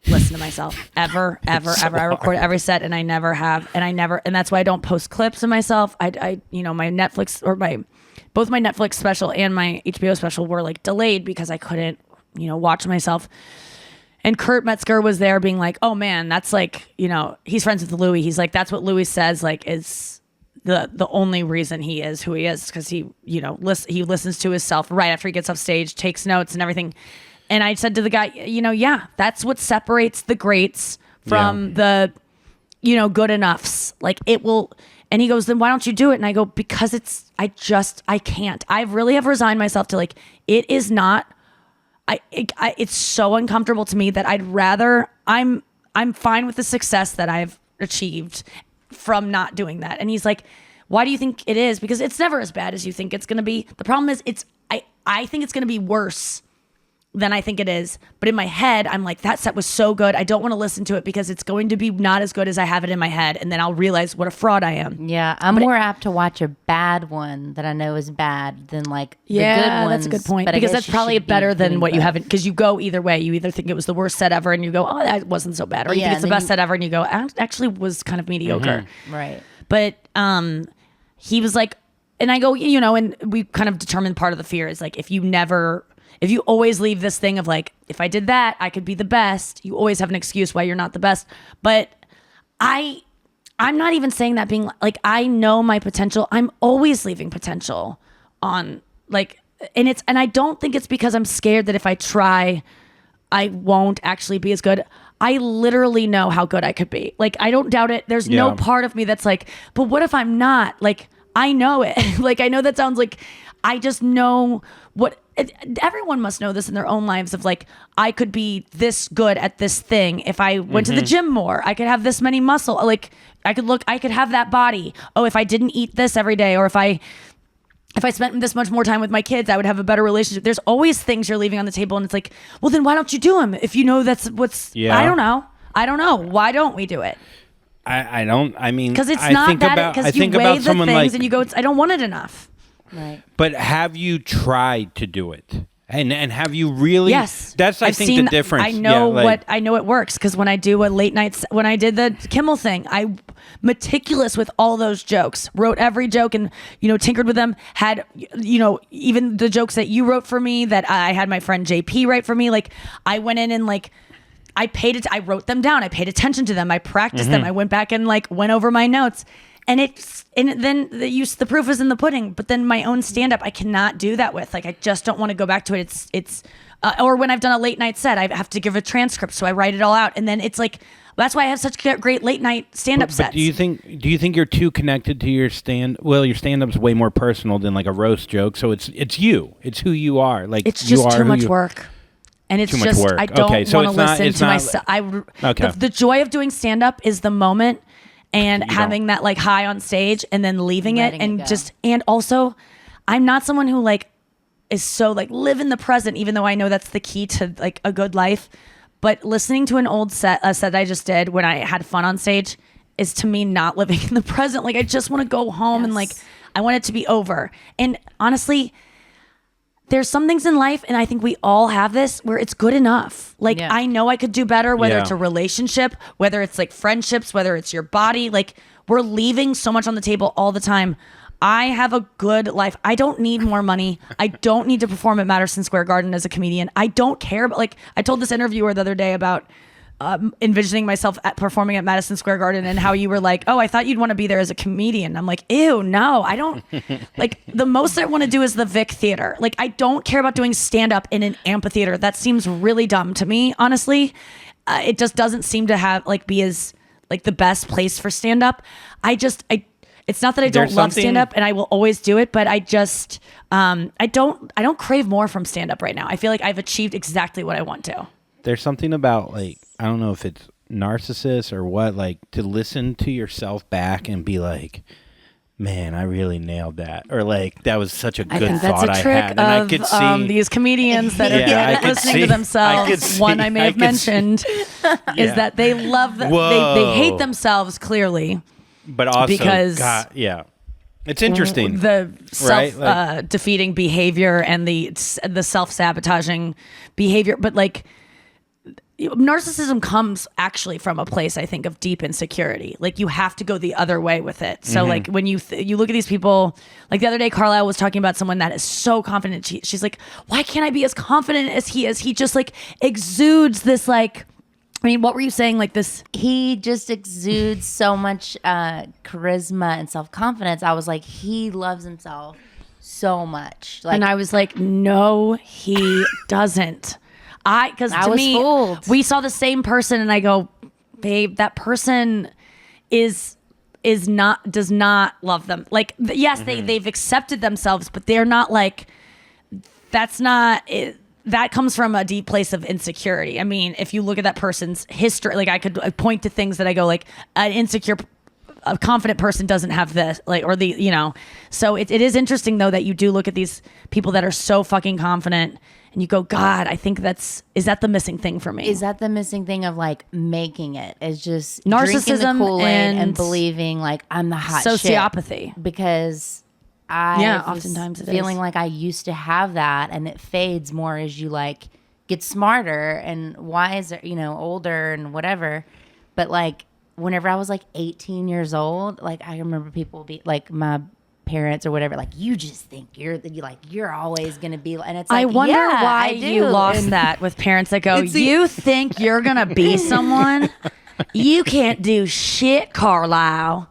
listened to myself ever. I record every set and I never have. And that's why I don't post clips of myself. My Netflix or both my Netflix special and my HBO special were like delayed because I couldn't, watch myself. And Kurt Metzger was there being like, oh man, that's like, he's friends with Louis. He's like, that's what Louis says, like is the only reason he is who he is because he listens to himself right after he gets off stage, takes notes and everything. And I said to the guy, that's what separates the greats from the good enoughs. Like it will. And he goes, then why don't you do it? And I go, because I can't. I really have resigned myself to like it is not. It's so uncomfortable to me that I'd rather I'm fine with the success that I've achieved from not doing that. And he's like, why do you think it is? Because it's never as bad as you think it's going to be. The problem is I think it's going to be worse than I think it is. But in my head, I'm like, that set was so good. I don't want to listen to it because it's going to be not as good as I have it in my head. And then I'll realize what a fraud I am. Yeah. I'm more apt to watch a bad one that I know is bad than like the good ones. That's a good point. But because that's probably better than what you have. haven't, because you go either way. You either think it was the worst set ever and you go, oh, that wasn't so bad. Or you think it's the best set ever and you go, actually was kind of mediocre. Right. But he was like, and I go, and we kind of determined part of the fear is like, if you always leave this thing of like, if I did that, I could be the best. You always have an excuse why you're not the best. But I'm not even saying that being like, I know my potential. I'm always leaving potential on like, and I don't think it's because I'm scared that if I try, I won't actually be as good. I literally know how good I could be. Like, I don't doubt it. There's no part of me that's like, but what if I'm not? Like, I know it. Like, I know that sounds like, I just know everyone must know this in their own lives of like, I could be this good at this thing. If I went to the gym more, I could have this many muscle. Like, I could have that body. Oh, if I didn't eat this every day, or if I spent this much more time with my kids, I would have a better relationship. There's always things you're leaving on the table, and it's like, well, then why don't you do them if you know that's what's? Yeah. I don't know. Why don't we do it? I don't. I mean, because it's not that. Because you weigh the things like, and you go, I don't want it enough. Right. But have you tried to do it? And have you really? Yes. That's I think the difference. I know I know it works, because when I do a late night, when I did the Kimmel thing, I meticulous with all those jokes, wrote every joke and tinkered with them. Had even the jokes that you wrote for me, that I had my friend JP write for me. Like, I went in and like, I wrote them down. I paid attention to them. I practiced them. I went back and like went over my notes. And then the proof is in the pudding. But then my own stand up, I cannot do that with. Like, I just don't want to go back to it. Or when I've done a late night set, I have to give a transcript, so I write it all out, and then it's like, that's why I have such great late night stand up sets. But do you think you're too connected to your stand? Well, your stand up's way more personal than like a roast joke. So it's you. It's who you are. Like, it's just too much work. And it's just work. I don't want to listen to myself. The joy of doing stand up is the moment. And having that like high on stage and then leaving it and and also I'm not someone who like is so like live in the present, even though I know that's the key to like a good life. But listening to an old set I just did when I had fun on stage is to me not living in the present. Like, I just want to go home and like, I want it to be over. And honestly, there's some things in life, and I think we all have this, where it's good enough. Like, I know I could do better, whether it's a relationship, whether it's like friendships, whether it's your body. Like, we're leaving so much on the table all the time. I have a good life. I don't need more money. I don't need to perform at Madison Square Garden as a comedian. I don't care. But like, I told this interviewer the other day about envisioning myself performing at Madison Square Garden, and how you were like, oh, I thought you'd want to be there as a comedian. I'm like, ew, no, I don't. Like, the most I want to do is the Vic Theater. Like, I don't care about doing stand up in an amphitheater. That seems really dumb to me, honestly. It just doesn't seem to have like be as like the best place for stand up. It's not that I don't love stand up, and I will always do it, but I just I don't crave more from stand up right now. I feel like I've achieved exactly what I want to. There's something about, like, I don't know if it's narcissist or what, like, to listen to yourself back and be like, man, I really nailed that. Or like, that was such a good thought I had. And I could see these comedians that are listening to themselves. One I may have mentioned is that they love they hate themselves clearly. But also because it's interesting. The self defeating behavior and the self-sabotaging behavior, but like, narcissism comes actually from a place, I think, of deep insecurity. Like, you have to go the other way with it. So like, when you look at these people, like the other day, Carlisle was talking about someone that is so confident. She's like, why can't I be as confident as he is? He just like exudes this like, I mean, what were you saying? Like this, he just exudes so much charisma and self-confidence. I was like, he loves himself so much. Like, and I was like, no, he doesn't. Because to me, fooled. We saw the same person, and I go, babe, that person does not love them. Like, yes, they've accepted themselves, but they're not like, that's not it. That comes from a deep place of insecurity. I mean, if you look at that person's history, like I could point to things that I go like, a confident person doesn't have this, like, or so it is interesting though that you do look at these people that are so fucking confident, and you go, God, I think is that the missing thing for me? Is that the missing thing of like making it? Is just narcissism drinking the Kool-Aid and believing like I'm the hot sociopathy. Shit because oftentimes it feeling like I used to have that, and it fades more as you like get smarter and wiser, older and whatever. But like, whenever I was like 18 years old, like I remember people be like my parents or whatever, like, you just think you're always gonna be, and it's like, I wonder why you lost that with parents that go, you think you're gonna be someone? You can't do shit, Carlisle.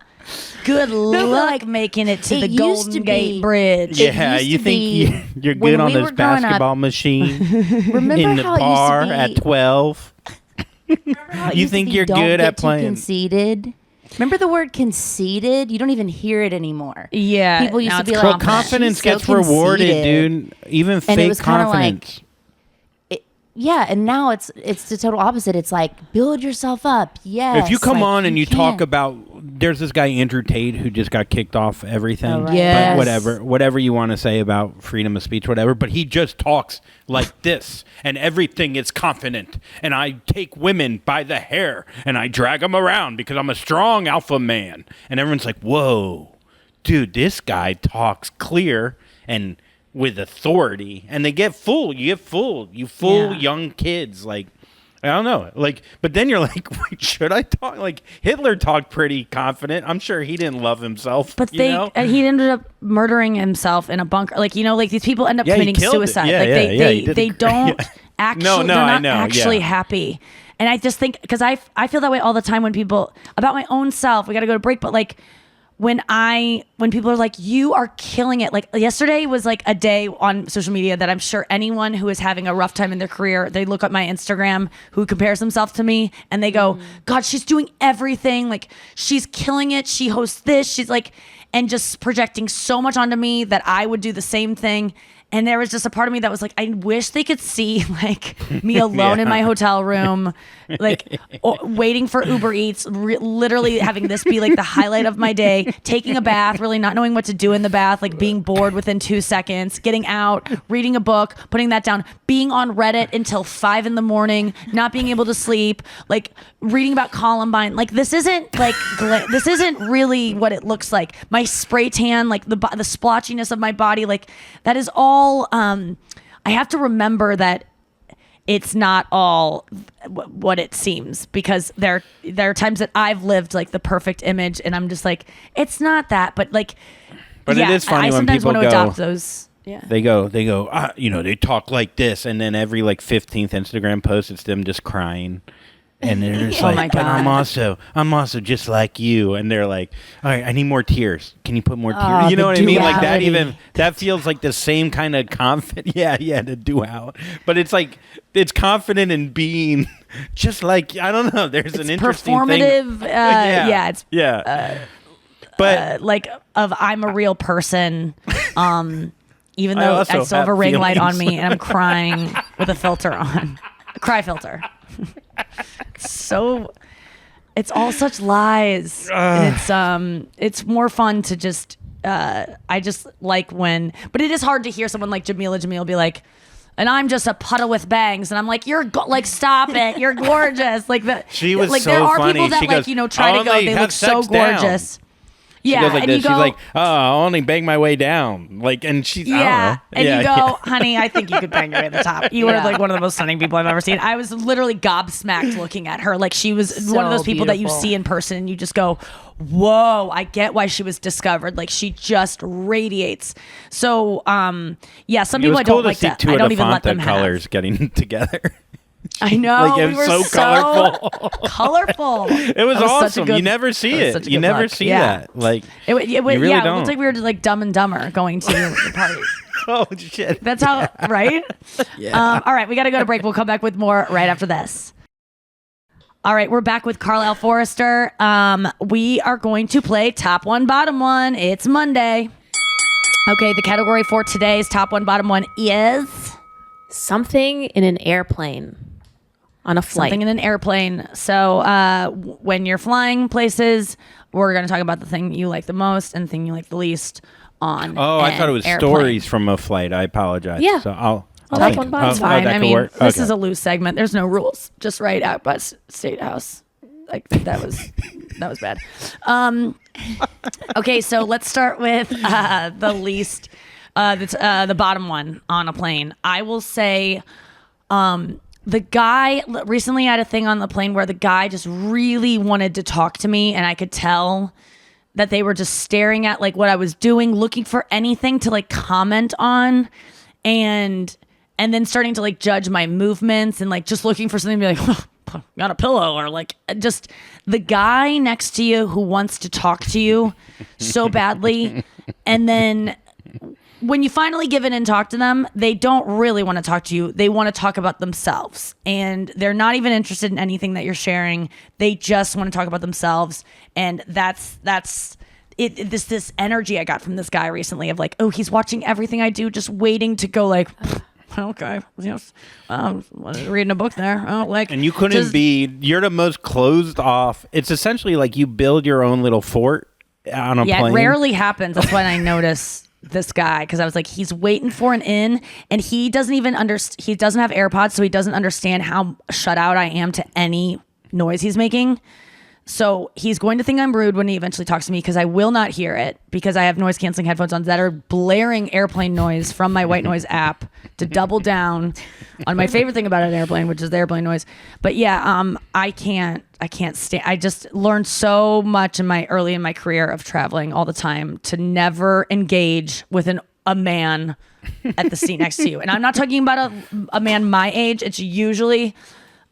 Good luck making it to the Golden Gate Bridge. Yeah, you think you're good on this basketball machine Remember in the bar at 12? You think you're good at playing? Conceited. Remember the word conceited? You don't even hear it anymore. Yeah. People used now to be it's like, Well, confidence "She's so gets rewarded, conceited." dude. Even And fake it was kind of confidence. like, yeah, and now it's the total opposite. It's like, build yourself up. Yes. If you come like, on and you talk can. about, there's this guy Andrew Tate who just got kicked off everything. Oh, right. Yes. But whatever you want to say about freedom of speech, whatever. But he just talks like this, and everything is confident. And I take women by the hair and I drag them around because I'm a strong alpha man. And everyone's like, "Whoa, dude, this guy talks clear and with authority." And they get fooled. You fool Yeah. young kids like. I don't know. Like, but then you're like, wait, should I talk? Like, Hitler talked pretty confident. I'm sure he didn't love himself. But you know? he ended up murdering himself in a bunker. Like, like these people end up Yeah, he committing killed it. suicide. Yeah, like yeah, yeah, he did they it. don't Yeah. actually, No, they're I not know, actually yeah. happy. And I just think, because I feel that way all the time when people, about my own self, we got to go to break, but like, when people are like, you are killing it. Like yesterday was like a day on social media that I'm sure anyone who is having a rough time in their career, they look at my Instagram who compares themselves to me and they go, God, she's doing everything. Like she's killing it. She hosts this. She's like, and just projecting so much onto me that I would do the same thing. And there was just a part of me that was like, I wish they could see like me alone in my hotel room, like waiting for Uber Eats, literally having this be like the highlight of my day, taking a bath, really not knowing what to do in the bath, like being bored within 2 seconds, getting out, reading a book, putting that down, being on Reddit until 5 a.m, not being able to sleep, like reading about Columbine. Like this isn't like, this isn't really what it looks like. My spray tan, like the splotchiness of my body, like that is all. I have to remember that it's not all what it seems, because there are times that I've lived like the perfect image and I'm just like, it's not that, but like, But yeah, it is funny I when sometimes people want to go, adopt those. Yeah. They go, they talk like this, and then every like 15th Instagram post, it's them just crying. And they're just Oh like, my but God. I'm also just like you. And they're like, all right, I need more tears. Can you put more tears? Oh, You know the what I mean? Like duality. that feels like the same kind of confident. Yeah, the duality. But it's like, it's confident in being just like, I don't know. There's an interesting Performative. thing. It's But like of I'm a real person. Even I though I also still have a have ring light on feelings. me and I'm crying with a filter on, a cry filter. So it's all such lies. And it's more fun to just I just like when, but it is hard to hear someone like Jamil be like, and I'm just a puddle with bangs, and I'm like, like stop it, you're gorgeous. Like that. She was like so there are funny. people that She like goes, try to go, "Only they have look so sex down." gorgeous. she Yeah, goes like and this. you go, She's like, oh, I'll only bang my way down. Like, and she's, yeah, I don't know. and Yeah, you go, yeah. honey, I think you could bang your way to the top. You were like one of the most stunning people I've ever seen. I was literally gobsmacked looking at her. Like she was one of So those people that you beautiful. see in person and you just go, whoa, I get why she was discovered. Like she just radiates. So, yeah, some It people was I cool don't to like see that. two I of don't the even let them Fanta have. colors getting together. I know. Like, it we was were so colorful. colorful. It was That such a awesome. good- You never see that was it. such a You good never look. see Yeah. that. Like, It really yeah, it don't. looked like we were like Dumb and Dumber going to the party. oh shit. That's how, right? Yeah. All right, we got to go to break. We'll come back with more right after this. All right, we're back with Carlisle Forrester. We are going to play Top One, Bottom One. It's Monday. Okay, the category for today's Top One, Bottom One is Something in an airplane on a flight. something in an airplane. So when you're flying places, we're going to talk about the thing you like the most and the thing you like the least on Oh, I thought it an was airplane. stories from a flight. I apologize. Yeah. So I'll Top think. one, bottom It's Oh, fine. that I could mean, work? this Okay. is a loose segment. There's no rules. Just right out by State House. Like that was bad. Okay, so let's start with the least. That's the bottom one on a plane. I will say, the guy recently I had a thing on the plane where the guy just really wanted to talk to me, and I could tell that they were just staring at like what I was doing, looking for anything to like comment on, and then starting to like judge my movements and like just looking for something to be like, oh, got a pillow, or like just the guy next to you who wants to talk to you so badly, and then when you finally give in and talk to them, they don't really want to talk to you. They want to talk about themselves, and they're not even interested in anything that you're sharing. They just want to talk about themselves, and that's it. This energy I got from this guy recently of like, oh, he's watching everything I do, just waiting to go like, okay, yes, reading a book there. Oh, like, and you couldn't be. You're the most closed off. It's essentially like you build your own little fort on a plane. It rarely happens. That's when I notice this guy, because I was like, he's waiting for an in, and he doesn't even he doesn't have AirPods, so he doesn't understand how shut out I am to any noise he's making. So he's going to think I'm rude when he eventually talks to me, because I will not hear it, because I have noise canceling headphones on that are blaring airplane noise from my white noise app to double down on my favorite thing about an airplane, which is the airplane noise. But yeah, I can't stand. I just learned so much early in my career of traveling all the time to never engage with a man at the seat next to you. And I'm not talking about a man my age. It's usually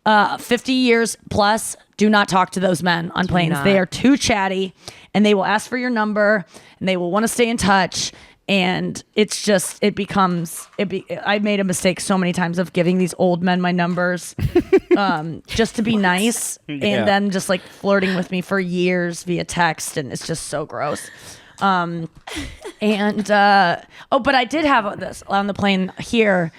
50 years plus. Do not talk to those men on planes. They are too chatty, and they will ask for your number, and they will want to stay in touch. And it's just, I made a mistake so many times of giving these old men my numbers just to be nice, and then just like flirting with me for years via text. And it's just so gross. But I did have this on the plane here.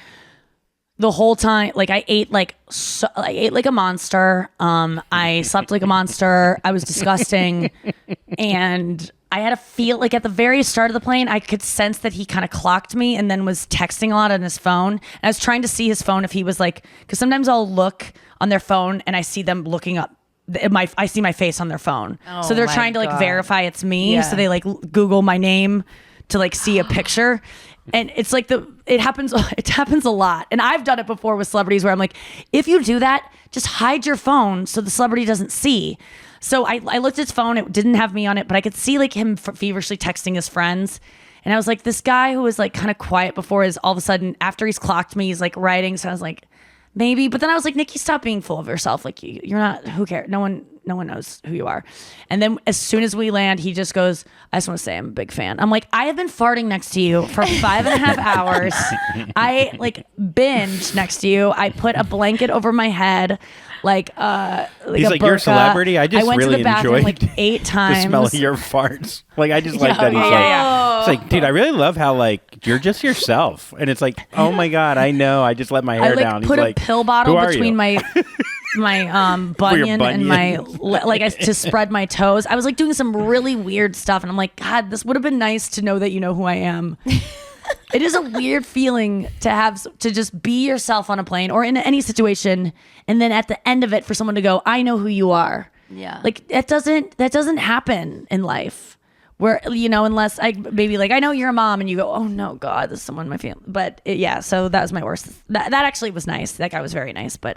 The whole time, like I ate like a monster. I slept like a monster. I was disgusting, and I had a feel like at the very start of the plane, I could sense that he kind of clocked me, and then was texting a lot on his phone. And I was trying to see his phone if he was like, because sometimes I'll look on their phone and I see them looking up. I see my face on their phone, so they're trying to like verify it's me. Yeah. So they like Google my name to like see a picture. And it's like it happens a lot. And I've done it before with celebrities where I'm like, if you do that, just hide your phone so the celebrity doesn't see. So I looked at his phone. It didn't have me on it, but I could see like him feverishly texting his friends. And I was like, this guy who was like kind of quiet before is all of a sudden, after he's clocked me, he's like writing. So I was like, maybe. But then I was like, Nikki, stop being full of yourself. Like you're not, who cares? No one knows who you are. And then as soon as we land, he just goes, I just want to say I'm a big fan. I'm like, I have been farting next to you for 5.5 hours. I like binged next to you. I put a blanket over my head. Like he's like, you're a celebrity. I went really to the bathroom enjoyed like 8 times. The smell of your farts. Like I just like that. He's it's like, dude, I really love how like you're just yourself. And it's like, oh my God, I know. I just let my hair down. Put he's a like, pill bottle between my bunion and my to spread my toes. I was like doing some really weird stuff, and I'm like, God, this would have been nice to know that you know who I am. It is a weird feeling to just be yourself on a plane or in any situation, and then at the end of it for someone to go, I know who you are. Yeah. Like that doesn't happen in life. Where, unless I maybe like, I know you're a mom, and you go, oh no, God, this is someone in my family. But so that was my worst. That actually was nice. That guy was very nice, but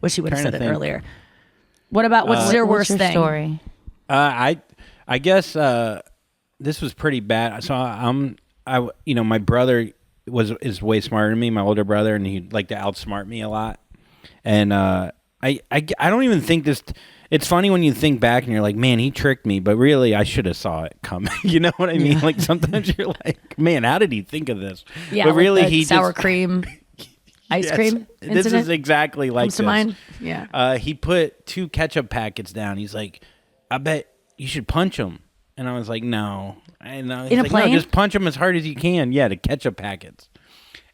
wish he would have said it earlier. What about what's your worst thing? Story? I guess this was pretty bad. So my brother is way smarter than me, my older brother, and he'd like to outsmart me a lot. And I don't even think this. It's funny when you think back and you're like, man, he tricked me, but really I should have saw it coming. You know what I mean? Like sometimes you're like, man, how did he think of this? Yeah, but really he sour cream, ice cream. This is exactly like Comes to mind. Yeah. He put 2 ketchup packets down. He's like, I bet you should punch him. And I was like, no. And he's like, no, just punch them as hard as you can. Yeah, the ketchup packets.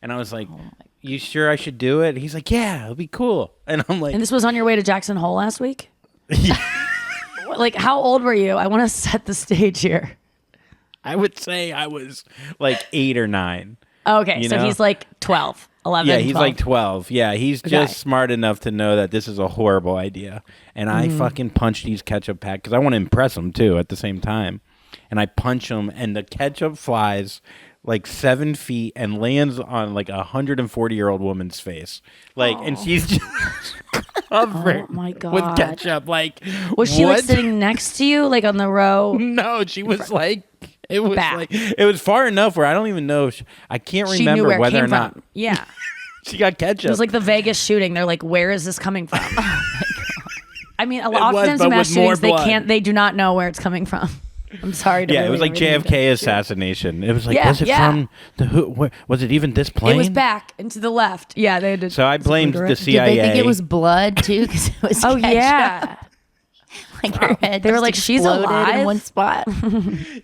And I was like, you sure I should do it? He's like, yeah, it'll be cool. And I'm like, and this was on your way to Jackson Hole last week? Like, how old were you? I want to set the stage here. I would say I was like 8 or 9. Okay, so he's like 12, 11. Yeah, he's 12. Like 12. Yeah, he's just smart enough to know that this is a horrible idea. And I fucking punch these ketchup packs because I want to impress him too at the same time. And I punch him, and the ketchup flies like 7 feet and lands on like a 140-year-old woman's face. Like, and she's just covered with ketchup. Like, was she like sitting next to you, like on the row? No, she was like, it was like, it was far enough where I don't even know. I can't remember whether or not. Yeah. She got ketchup. It was like the Vegas shooting. They're like, where is this coming from? Oh my God. I mean, a lot of times in mass shootings, they do not know where it's coming from. I'm sorry. To Yeah, it was really like read JFK it. assassination. It was like, Yeah, was it yeah. from the who? Was it even this plane? It was back and to the left. Yeah, they had to. So I blamed the Did CIA. they think it was blood too? Because it was Oh ketchup. yeah. Like her head They were just like, she's exploded alive? in one spot.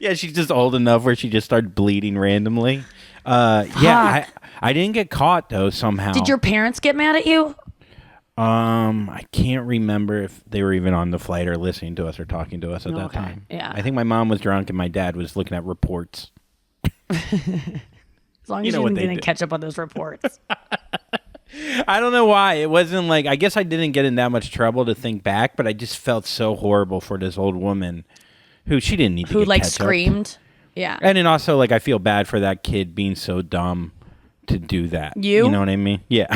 Yeah, she's just old enough where she just started bleeding randomly. Yeah, I didn't get caught though somehow. Did your parents get mad at you? I can't remember if they were even on the flight or listening to us or talking to us at that Okay, time. yeah. I think my mom was drunk and my dad was looking at reports. As long You as know you what they didn't do. catch up on those reports. I don't know why. It wasn't like, I guess I didn't get in that much trouble to think back, but I just felt so horrible for this old woman who she didn't need to Who get like ketchup. screamed? Yeah. And then also, like, I feel bad for that kid being so dumb to do that. You? You know what I mean? Yeah.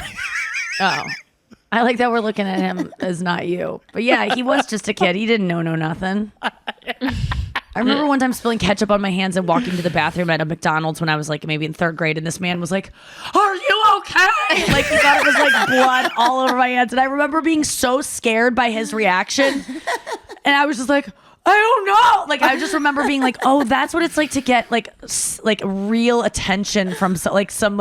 Oh. I like that we're looking at him as not you. But yeah, he was just a kid. He didn't know nothing. I remember one time spilling ketchup on my hands and walking to the bathroom at a McDonald's when I was like maybe in 3rd grade, and this man was like, "Are you okay?" Like he thought it was like blood all over my hands. And I remember being so scared by his reaction. And I was just like, I don't know. Like I just remember being like, "Oh, that's what it's like to get like real attention from some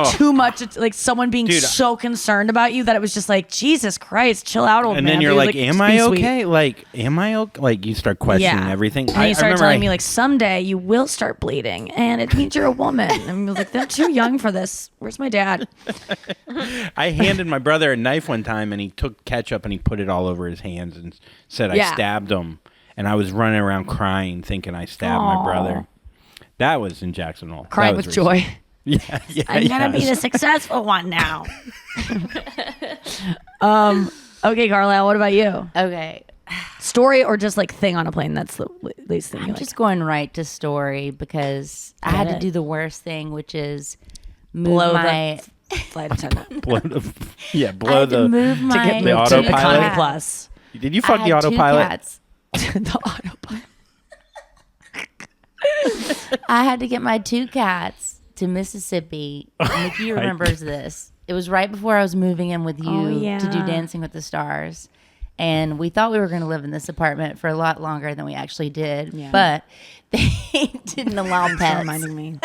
too much like someone being Dude, so concerned about you that it was just like, Jesus Christ, chill out, old And man." then you're He was like, am "Just I be sweet." okay? Like, am I okay? Like, you start questioning Yeah. everything. And then you started remember telling me like, someday you will start bleeding, and it means you're a woman. And I was like, they're too young for this. Where's my dad? I handed my brother a knife one time, and he took ketchup and he put it all over his hands and said I Yeah. stabbed him. And I was running around crying, thinking I stabbed my brother. That was in Jackson Hole. Crying That with was joy. Yeah, yeah. I'm gonna be the successful one now. Okay, Carlisle, what about you? Okay. Story or just like thing on a plane? That's the least thing you I'm like. just going right to story because I had to do the worst thing, which is move Blow my. the flight attendant. blow the, I blow had to the. move my. To get The moved to autopilot? Economy Plus. Did you I fuck the had two autopilot? cats. The autopilot. I had to get my 2 cats to Mississippi. Nikki remembers this. It was right before I was moving in with you to do Dancing with the Stars. And we thought we were going to live in this apartment for a lot longer than we actually did. Yeah. But they didn't allow pets. Reminding me.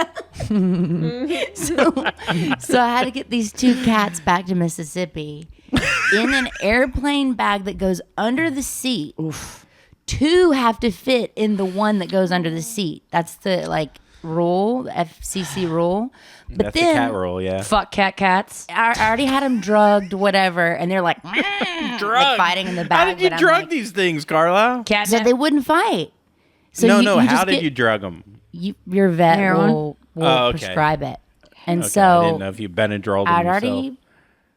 So I had to get these 2 cats back to Mississippi in an airplane bag that goes under the seat. Oof. 2 have to fit in the one that goes under the seat. That's the rule, the FCC rule. But That's then the cat roll, yeah. Fuck cats. I already had them drugged, whatever, and they're like, like fighting in the bag. How did you but I'm drug like, these things, Carlisle? Cat. so they wouldn't fight. So No, you how just did get- you drug them? your vet Heroin? will Oh, okay. prescribe it. And Okay, so I didn't know if you Benadryl them I'd yourself. already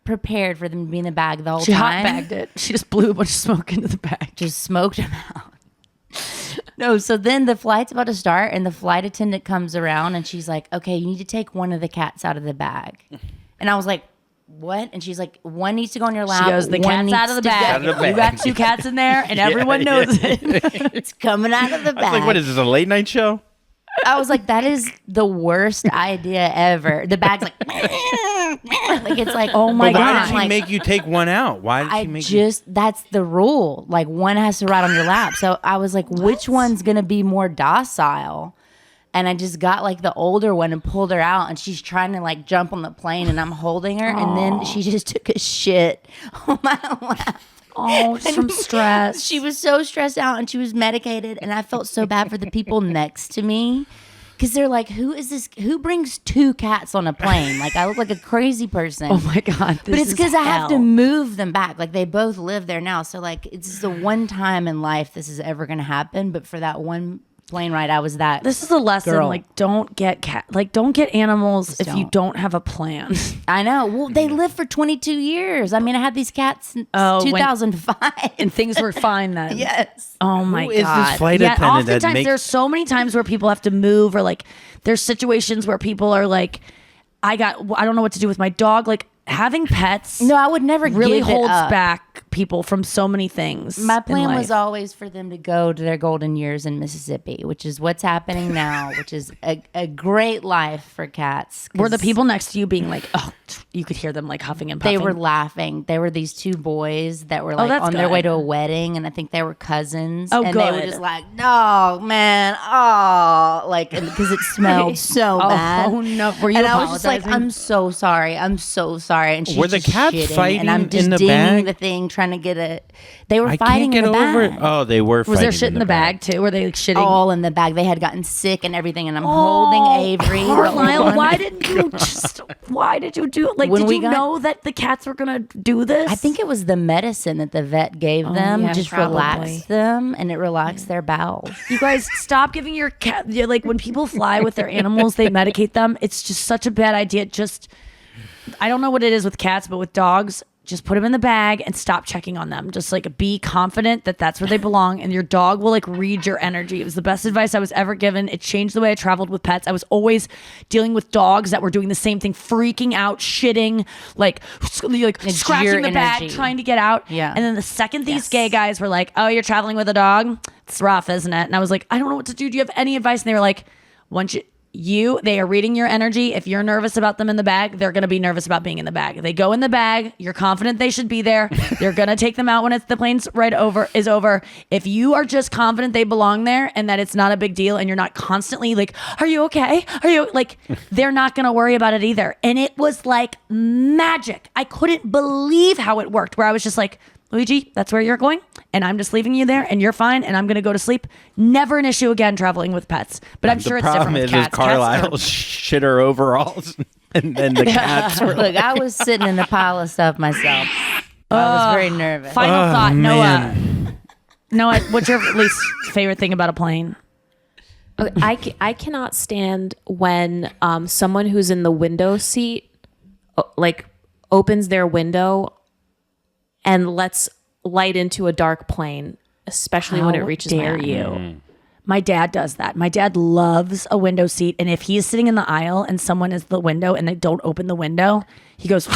prepared for them to be in the bag the whole She hot time. bagged it. She just blew a bunch of smoke into the bag. Just smoked them out. No, so then the flight's about to start, and the flight attendant comes around, and she's like, "Okay, you need to take one of the cats out of the bag." And I was like, "What?" And she's like, "One needs to go in your lap. She goes, the one cat's out of the needs to bag. Out of the You bag. got 2 cats in there, and everyone knows it. It's coming out of the I was bag." like, what is this, a late night show? I was like, that is the worst idea ever. The bag's like, it's like, oh my But why god! did she Like, make you take one out? Why did she I make you? just that's the rule. Like one has to ride on your lap. So I was like, which one's gonna be more docile? And I just got like the older one and pulled her out, and she's trying to like jump on the plane, and I'm holding her, and then she just took a shit on my lap. Oh, just from stress. She was so stressed out, and she was medicated, and I felt so bad for the people next to me. Because they're like, who is this? Who brings 2 cats on a plane? Like, I look like a crazy person. Oh my God. But it's because I have to move them back. Like, they both live there now. So, like, it's the one time in life this is ever going to happen. But for that one plane ride, I was that. This is a lesson. Girl. Like, don't get don't get animals if you don't. don't have a plan. I know. Well, they lived for 22 years. I mean, I had these cats since Oh, when- 2005. And things were fine then. Yes. Oh my Who is this God. flight yeah, attendant that oftentimes makes- there's so many times where people have to move, or like there's situations where people are like, I don't know what to do with my dog. Like, having pets No, I would never really give it holds up. back people from so many things. My in plan was life. always for them to go to their golden years in Mississippi, which is what's happening now, which is a great life for cats. Were the 'cause people next to you being like, oh, you could hear them like huffing and puffing? They were laughing. They were these two boys that were like that's on their way good. to a wedding, and I think they were cousins. Oh, and they were good. just like, "No, man, oh," like because it smelled so bad. Oh no! Were you And I was just like, apologizing? "I'm so sorry. I'm so sorry." And she's Were the just cats shitting, fighting and I'm just in the dinging bag? the thing, trying to get it. They were I fighting can't get in the over bag. it. Oh, they were. Was there fighting shit in the bag too? Were they like shitting? All in the bag. They had gotten sick and everything, and I'm holding Avery. the Carlisle, one- why didn't you just? Why did you do? Like, When did we you got- know that the cats were gonna do this? I think it was the medicine that the vet gave them, yeah, just probably. relaxed them, and it relaxed their bowels. you guys stop giving your cat. Like when people fly with their animals, they medicate them. It's just such a bad idea. Just, I don't know what it is with cats, but with dogs. Just put them in the bag and stop checking on them. Just like be confident that that's where they belong, and your dog will like read your energy. It was the best advice I was ever given. It changed the way I traveled with pets. I was always dealing with dogs that were doing the same thing, freaking out, shitting, like scratching your the bag, energy. trying to get out. Yeah. And then the second these gay guys were like, "Oh, you're traveling with a dog? It's rough, isn't it?" And I was like, "I don't know what to do. Do you have any advice?" And they were like, "Once they are reading your energy. If you're nervous about them in the bag, they're going to be nervous about being in the bag. They go in the bag. You're confident they should be there. You're going to take them out when the plane's ride is over. If you are just confident they belong there and that it's not a big deal, and you're not constantly like, are you okay? Are you like, they're not going to worry about it either." And it was like magic. I couldn't believe how it worked, where I was just like, "Luigi, that's where you're going, and I'm just leaving you there, and you're fine, and I'm going to go to sleep." Never an issue again traveling with pets, but I'm sure it's different with cats. The problem is Carlisle shit her overalls, and then the cats were Look, I was sitting in a pile of stuff myself. I was very nervous. Final thought, man. Noah, what's your least favorite thing about a plane? Okay, I cannot stand when someone who's in the window seat like opens their window and lets light into a dark plane, especially when it reaches dare my you? My dad does that. My dad loves a window seat, and if he's sitting in the aisle and someone is the window and they don't open the window, he goes,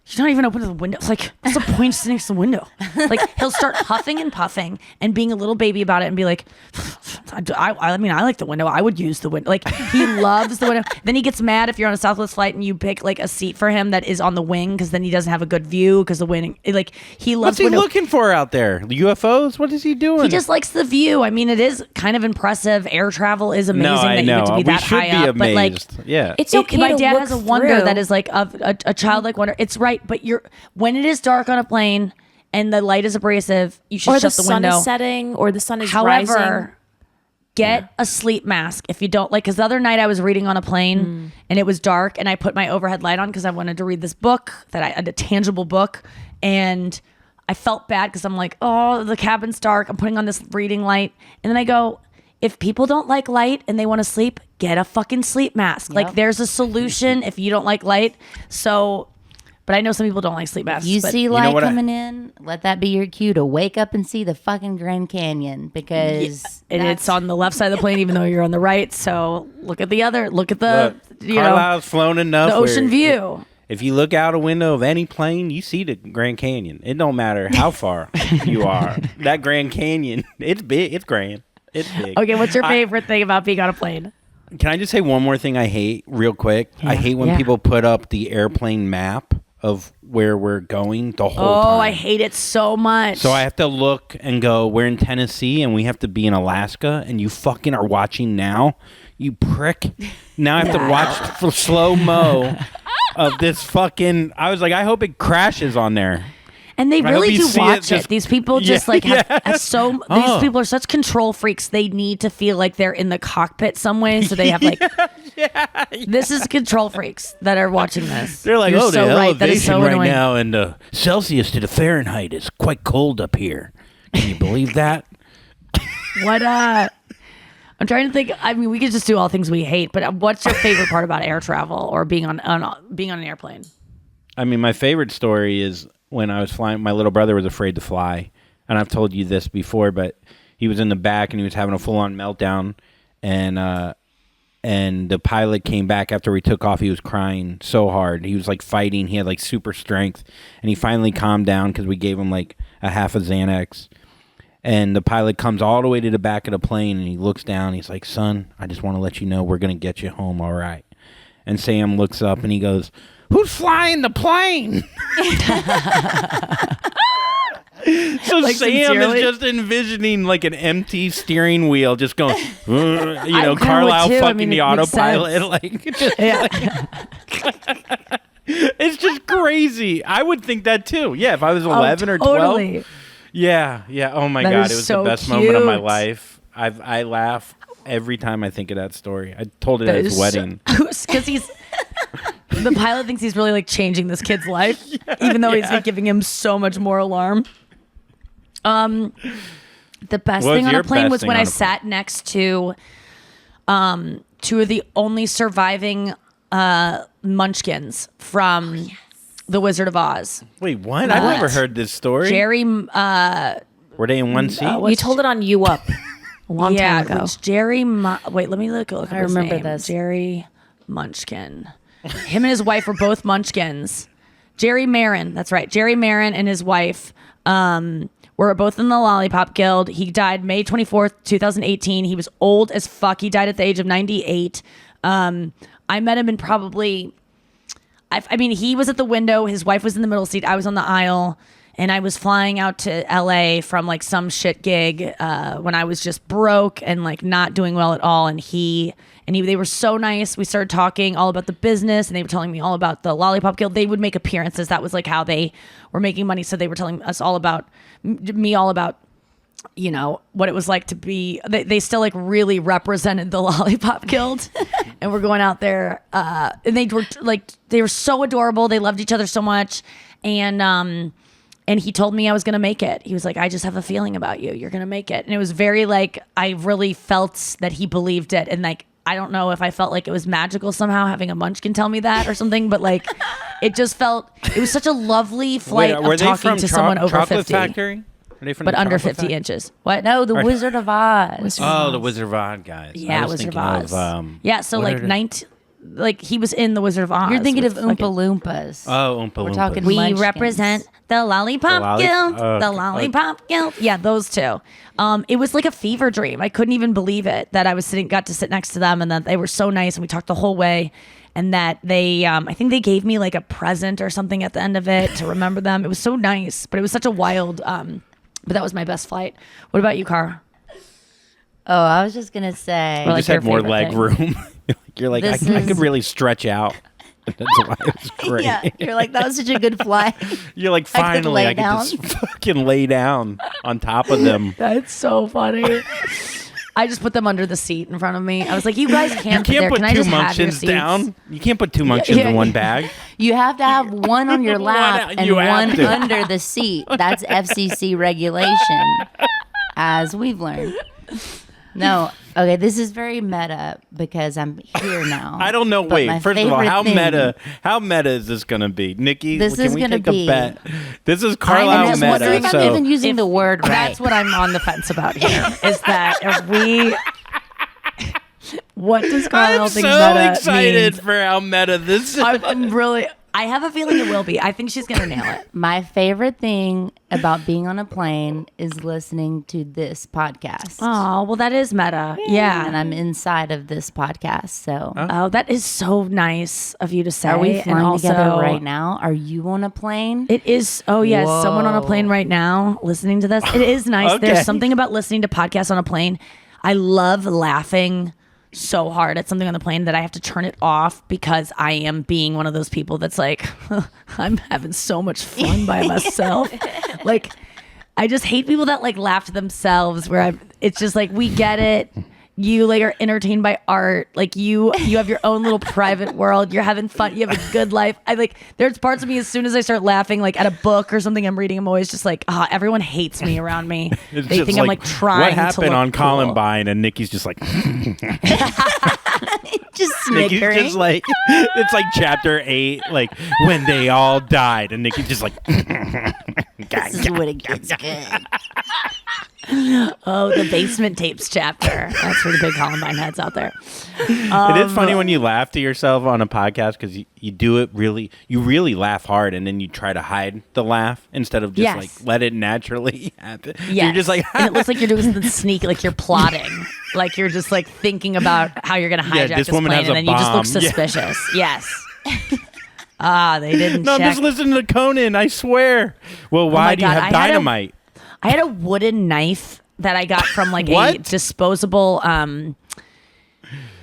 "You're not even opening the window." It's like, what's the point of sitting next to the window? Like, he'll start huffing and puffing and being a little baby about it and be like, I mean, I like the window. I would use the window. Like, he loves the window. Then he gets mad if you're on a Southwest flight and you pick like a seat for him that is on the wing, because then he doesn't have a good view because the wing. Like, he loves What's he window. looking for out there? UFOs? What is he doing? He just likes the view. I mean, it is kind of impressive. Air travel is amazing no, I that know. you get to be We that should high be up. But like, amazed. Yeah. It's okay. my to dad look has a wonder through. that is like a childlike wonder. It's right, but when it is dark on a plane and the light is abrasive, you should or shut the the sun window. is setting, or the sun is However, rising. get a sleep mask if you don't like. Because the other night I was reading on a plane and it was dark, and I put my overhead light on because I wanted to read this book a tangible book, and I felt bad because I'm like, oh, the cabin's dark. I'm putting on this reading light, and then I go, if people don't like light and they want to sleep, get a fucking sleep mask. Like, there's a solution if you don't like light. So, but I know some people don't like sleep masks. You but see know light what coming in, let that be your cue to wake up and see the fucking Grand Canyon, because and it's on the left side of the plane, even though you're on the right. So look at the Carlisle's flown enough. the ocean where view. If you look out a window of any plane, you see the Grand Canyon. It don't matter how far you are. That Grand Canyon, it's big. It's grand. It's big. Okay, what's your favorite thing about being on a plane? Can I just say one more thing I hate real quick? I hate when people put up the airplane map of where we're going the whole time. Oh, I hate it so much. So I have to look and go, we're in Tennessee and we have to be in Alaska, and you fucking are watching now, you prick. Now I have to watch for slow-mo of this fucking... I was like, I hope it crashes on there. And they I really hope you do see watch it it. just- These people just Yeah, like have yes. these people are such control freaks. They need to feel like they're in the cockpit some way. So they have like, this is control freaks that are watching this. They're like, You're oh, so the right. That is elevation so right annoying. now and the Celsius to the Fahrenheit is quite cold up here. Can you believe that? What I'm trying to think. I mean, we could just do all things we hate, but what's your favorite part about air travel or being on an airplane? I mean, my favorite story is when I was flying. My little brother was afraid to fly, and I've told you this before, but he was in the back and he was having a full-on meltdown, and And the pilot came back after we took off. He was crying so hard. He was like fighting. He had like super strength. And he finally calmed down because we gave him like a half a Xanax. And the pilot comes all the way to the back of the plane and he looks down. He's like, son, I just want to let you know we're going to get you home all right. And Sam looks up and he goes, who's flying the plane? So like Sam sincerely? Is just envisioning like an empty steering wheel just going, Carlisle fucking the autopilot. It's just crazy. I would think that too. Yeah, if I was 11 or 12. Yeah. Oh my God. It was so the best moment of my life. I laugh every time I think of that story. I told it at his wedding. Because the pilot thinks he's really like changing this kid's life, even though he's like giving him so much more alarm. The best thing on a plane was when I sat next to two of the only surviving munchkins from The Wizard of Oz. Wait, what? I've never heard this story. Jerry, were they in one seat? You told it on You Up a long time ago. Jerry, wait, let me look I remember this. Jerry Munchkin. Him and his wife were both Munchkins. Jerry Marin, that's right. Jerry Marin and his wife were both in the Lollipop Guild. He died May 24th, 2018. He was old as fuck. He died at the age of 98. I met him in probably... I mean, he was at the window. His wife was in the middle seat. I was on the aisle. And I was flying out to LA from like some shit gig when I was just broke and like not doing well at all. And they were so nice. We started talking all about the business and they were telling me all about the Lollipop Guild. They would make appearances. That was like how they were making money. So they were telling us all about what it was like to be, they still like really represented the Lollipop Guild. And we're going out there and they were so adorable. They loved each other so much. And he told me I was going to make it. He was like, I just have a feeling about you. You're going to make it. And it was very like, I really felt that he believed it. And like, I don't know if I felt like it was magical somehow having a munchkin tell me that or something, but like, it just felt, it was such a lovely flight of talking to someone over Chocolate 50. Factory? Are they from but the under 50 Factory? Inches. What? No, the Wizard of Oz. The Wizard of Oz guys. Yeah, Wizard of Oz. So like 19... Like he was in the Wizard of Oz. You're thinking of Oompa Loompas. Oh, Oompa Loompas. We're talking We munchkins. represent the Lollipop Guild. The Lollipop Guild. Yeah, those two. It was like a fever dream. I couldn't even believe it that I got to sit next to them and that they were so nice and we talked the whole way and that they, I think they gave me like a present or something at the end of it to remember them. It was so nice, but it was such a wild, but that was my best flight. What about you, Cara? Oh, I was just going to say. You just had more leg room. You're like, I could really stretch out. That's why it was great. Yeah, you're like, that was such a good flight. You're like, finally, I could just fucking lay down on top of them. That's so funny. I just put them under the seat in front of me. I was like, you guys can't put two munchkins down. You can't put two munchkins in one bag. You have to have one on your lap and one under the seat. That's FCC regulation, as we've learned. No, okay, this is very meta because I'm here now. I don't know. Wait, first of all, how meta is this going to be? Nikki, this can is we gonna take be, a bet? This is Carlisle meta. I'm not even using the word right. That's what I'm on the fence about here, is that if we... What does Carlisle think meta I'm so excited means? for how meta this is. I'm really... I have a feeling it will be. I think she's going to nail it. My favorite thing about being on a plane is listening to this podcast. Oh, well, that is meta. Yeah. And I'm inside of this podcast. So, Oh, that is so nice of you to say. Are we And flying also, together right now? Are you on a plane? It is. Oh, yes. Whoa. Someone on a plane right now listening to this. It is nice. Okay. There's something about listening to podcasts on a plane. I love laughing so hard at something on the plane that I have to turn it off because I am being one of those people that's like, I'm having so much fun by myself. Like, I just hate people that like laugh to themselves it's just like, we get it. You like are entertained by art. Like you have your own little private world. You're having fun. You have a good life. There's parts of me as soon as I start laughing, like at a book or something I'm reading, I'm always just like, everyone hates me around me. They think I'm like trying to look What happened on cool. Columbine? And Nikki's just like, Just Nikki's snickering. just like, it's like chapter 8, like when they all died. And Nikki's just like, This is when it gets good. Oh, the basement tapes chapter. That's for the big Columbine heads out there. It is funny when you laugh to yourself on a podcast because you do it you really laugh hard and then you try to hide the laugh instead of just like let it naturally happen. Yes. You're just like, and it looks like you're doing something sneaky, like you're plotting, like you're just like thinking about how you're going to hijack this this woman plane, has and a then you just look bomb. Yeah. suspicious. Yes. They didn't no, I'm check. just listening to Conan, I swear. Well, why my do you God, have I had a- dynamite? I had a wooden knife that I got from like a What? disposable.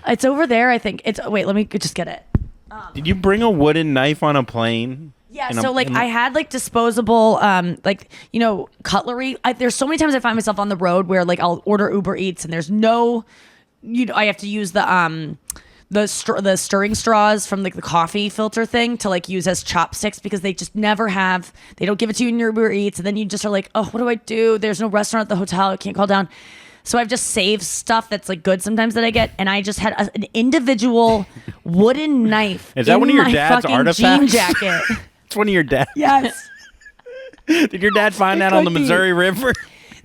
It's over there, I think. Wait, let me just get it. Did you bring a wooden knife on a plane? Yeah, so like I had like disposable, cutlery. There's so many times I find myself on the road where like I'll order Uber Eats and there's no, I have to use the stirring straws from like the coffee filter thing to like use as chopsticks because they just never have. They don't give it to you in your Uber Eats, and then you just are like, oh, what do I do? There's no restaurant at the hotel. I can't call down. So I've just saved stuff that's like good sometimes that I get, and I just had an individual wooden knife. Is that in one of your my dad's fucking artifacts? jean jacket. It's one of your dad. Yes. Did your dad find that on the could be. Missouri River?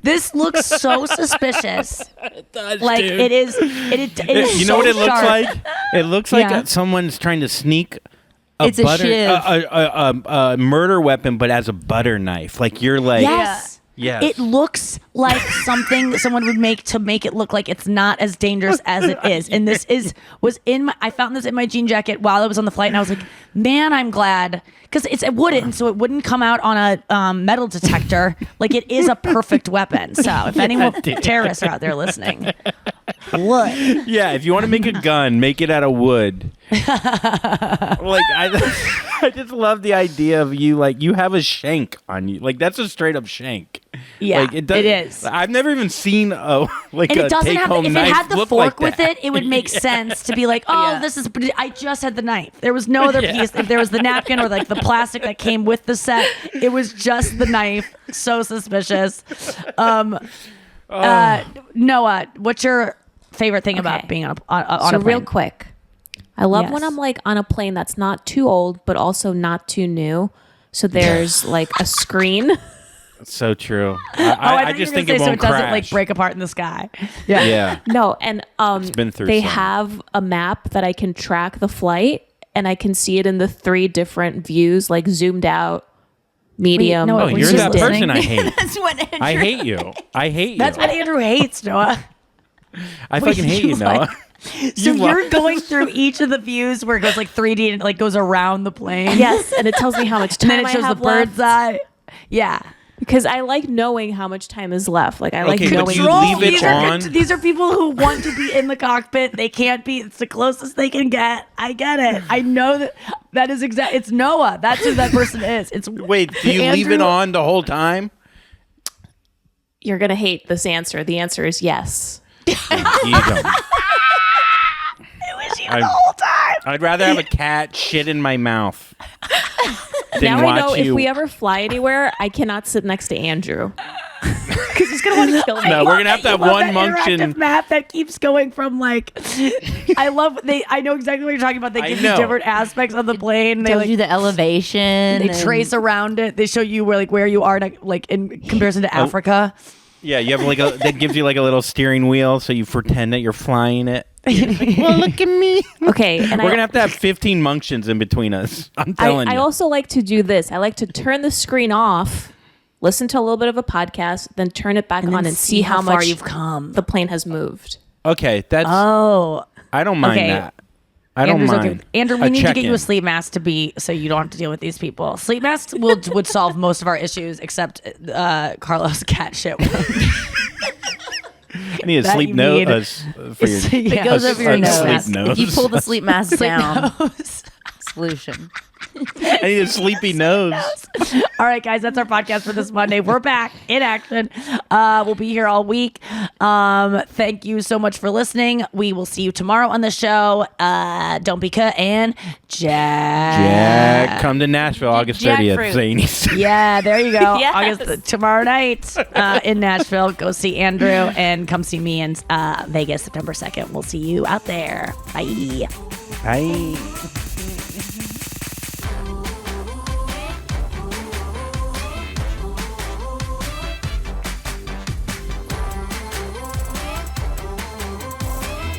This looks so suspicious. It does, like dude. it is. It is. You know so what it looks sharp. like? It looks like Yeah. someone's trying to sneak It's a shiv. a murder weapon, but as a butter knife. Like you're like, Yes. Yes. It looks like something someone would make to make it look like it's not as dangerous as it is. And this was in my. I found this in my jean jacket while I was on the flight, and I was like, man, I'm glad because it wouldn't, so it wouldn't come out on a metal detector. Like it is a perfect weapon. So if anyone terrorists are out there listening, wood. Yeah, if you want to make a gun, make it out of wood. I just love the idea of you like you have a shank on you. Like that's a straight up shank. Yeah, like, it is. I've never even seen a like And a it doesn't take have. home If it knife had the look fork like with that. it would make sense to be like, oh, this is. I just had the knife. There was no other piece. If there was the napkin or like the plastic that came with the set, it was just the knife. So suspicious. Noah, what's your favorite thing about being on a So plane? real quick, I love when Yes. I'm like on a plane that's not too old, but also not too new. So there's like a screen. So true. I I thought you just were think gonna it say won't so it doesn't crash. like break apart in the sky. Yeah. Yeah. No, and been through they some. have a map that I can track the flight, and I can see it in the 3 different views, like zoomed out, medium. no, Oh, We're you're just that listening. person I hate. That's what Andrew I hate you. I hate you. That's what Andrew hates, Noah. I fucking hate you, Noah. So you're going through each of the views where it goes like 3D and it like goes around the plane. Yes, and it tells me how much And time then it I shows the have bird's left. eye. Yeah. Because I like knowing how much time is left. Like I like Okay, but knowing. you leave it on? These are people who want to be in the cockpit. They can't be. It's the closest they can get. I get it. I know that is exact. It's Noah. That's who that person is. It's Wait, do you leave it Andrew- on the whole time? You're gonna hate this answer. The answer is yes. You don't. It was you the whole time. I'd rather have a cat shit in my mouth than Now watch I know you. if we ever fly anywhere, I cannot sit next to Andrew because he's gonna want to kill me. No, we're gonna have to have I love one that munction. interactive map that keeps going from like. I love I know exactly what you're talking about. They I give you know. different aspects of the plane. They tells like you the elevation. they and- trace around it. They show you where you are like in comparison to Africa. Yeah, you have like that gives you like a little steering wheel, so you pretend that you're flying it. Well, look at me. Okay, and We're gonna have 15 munctions in between us. I'm telling I you. also like to do this. I like to turn the screen off, listen to a little bit of a podcast, then turn it back on and see how far much you've come. the plane has moved. Okay, that's. Oh, I don't mind okay. that. I don't Andrew's mind. okay. Andrew, we need to get you a sleep mask so you don't have to deal with these people. Sleep masks would solve most of our issues except Carlos cat shit. I need a that sleep you note need. for your. Yeah. It goes over your a nose. sleep nose. If you pull the sleep mask down, Nose. solution. I need a sleepy nose. All right, guys, that's our podcast for this Monday. We're back in action. We'll be here all week. Thank you so much for listening. We will see you tomorrow on the show. Don't be cut and Jack. Come to Nashville, August jackfruit. 30th. Zanies. Yeah, there you go. Yes. Tomorrow night in Nashville. Go see Andrew and come see me in Vegas September 2nd. We'll see you out there. Bye. Bye.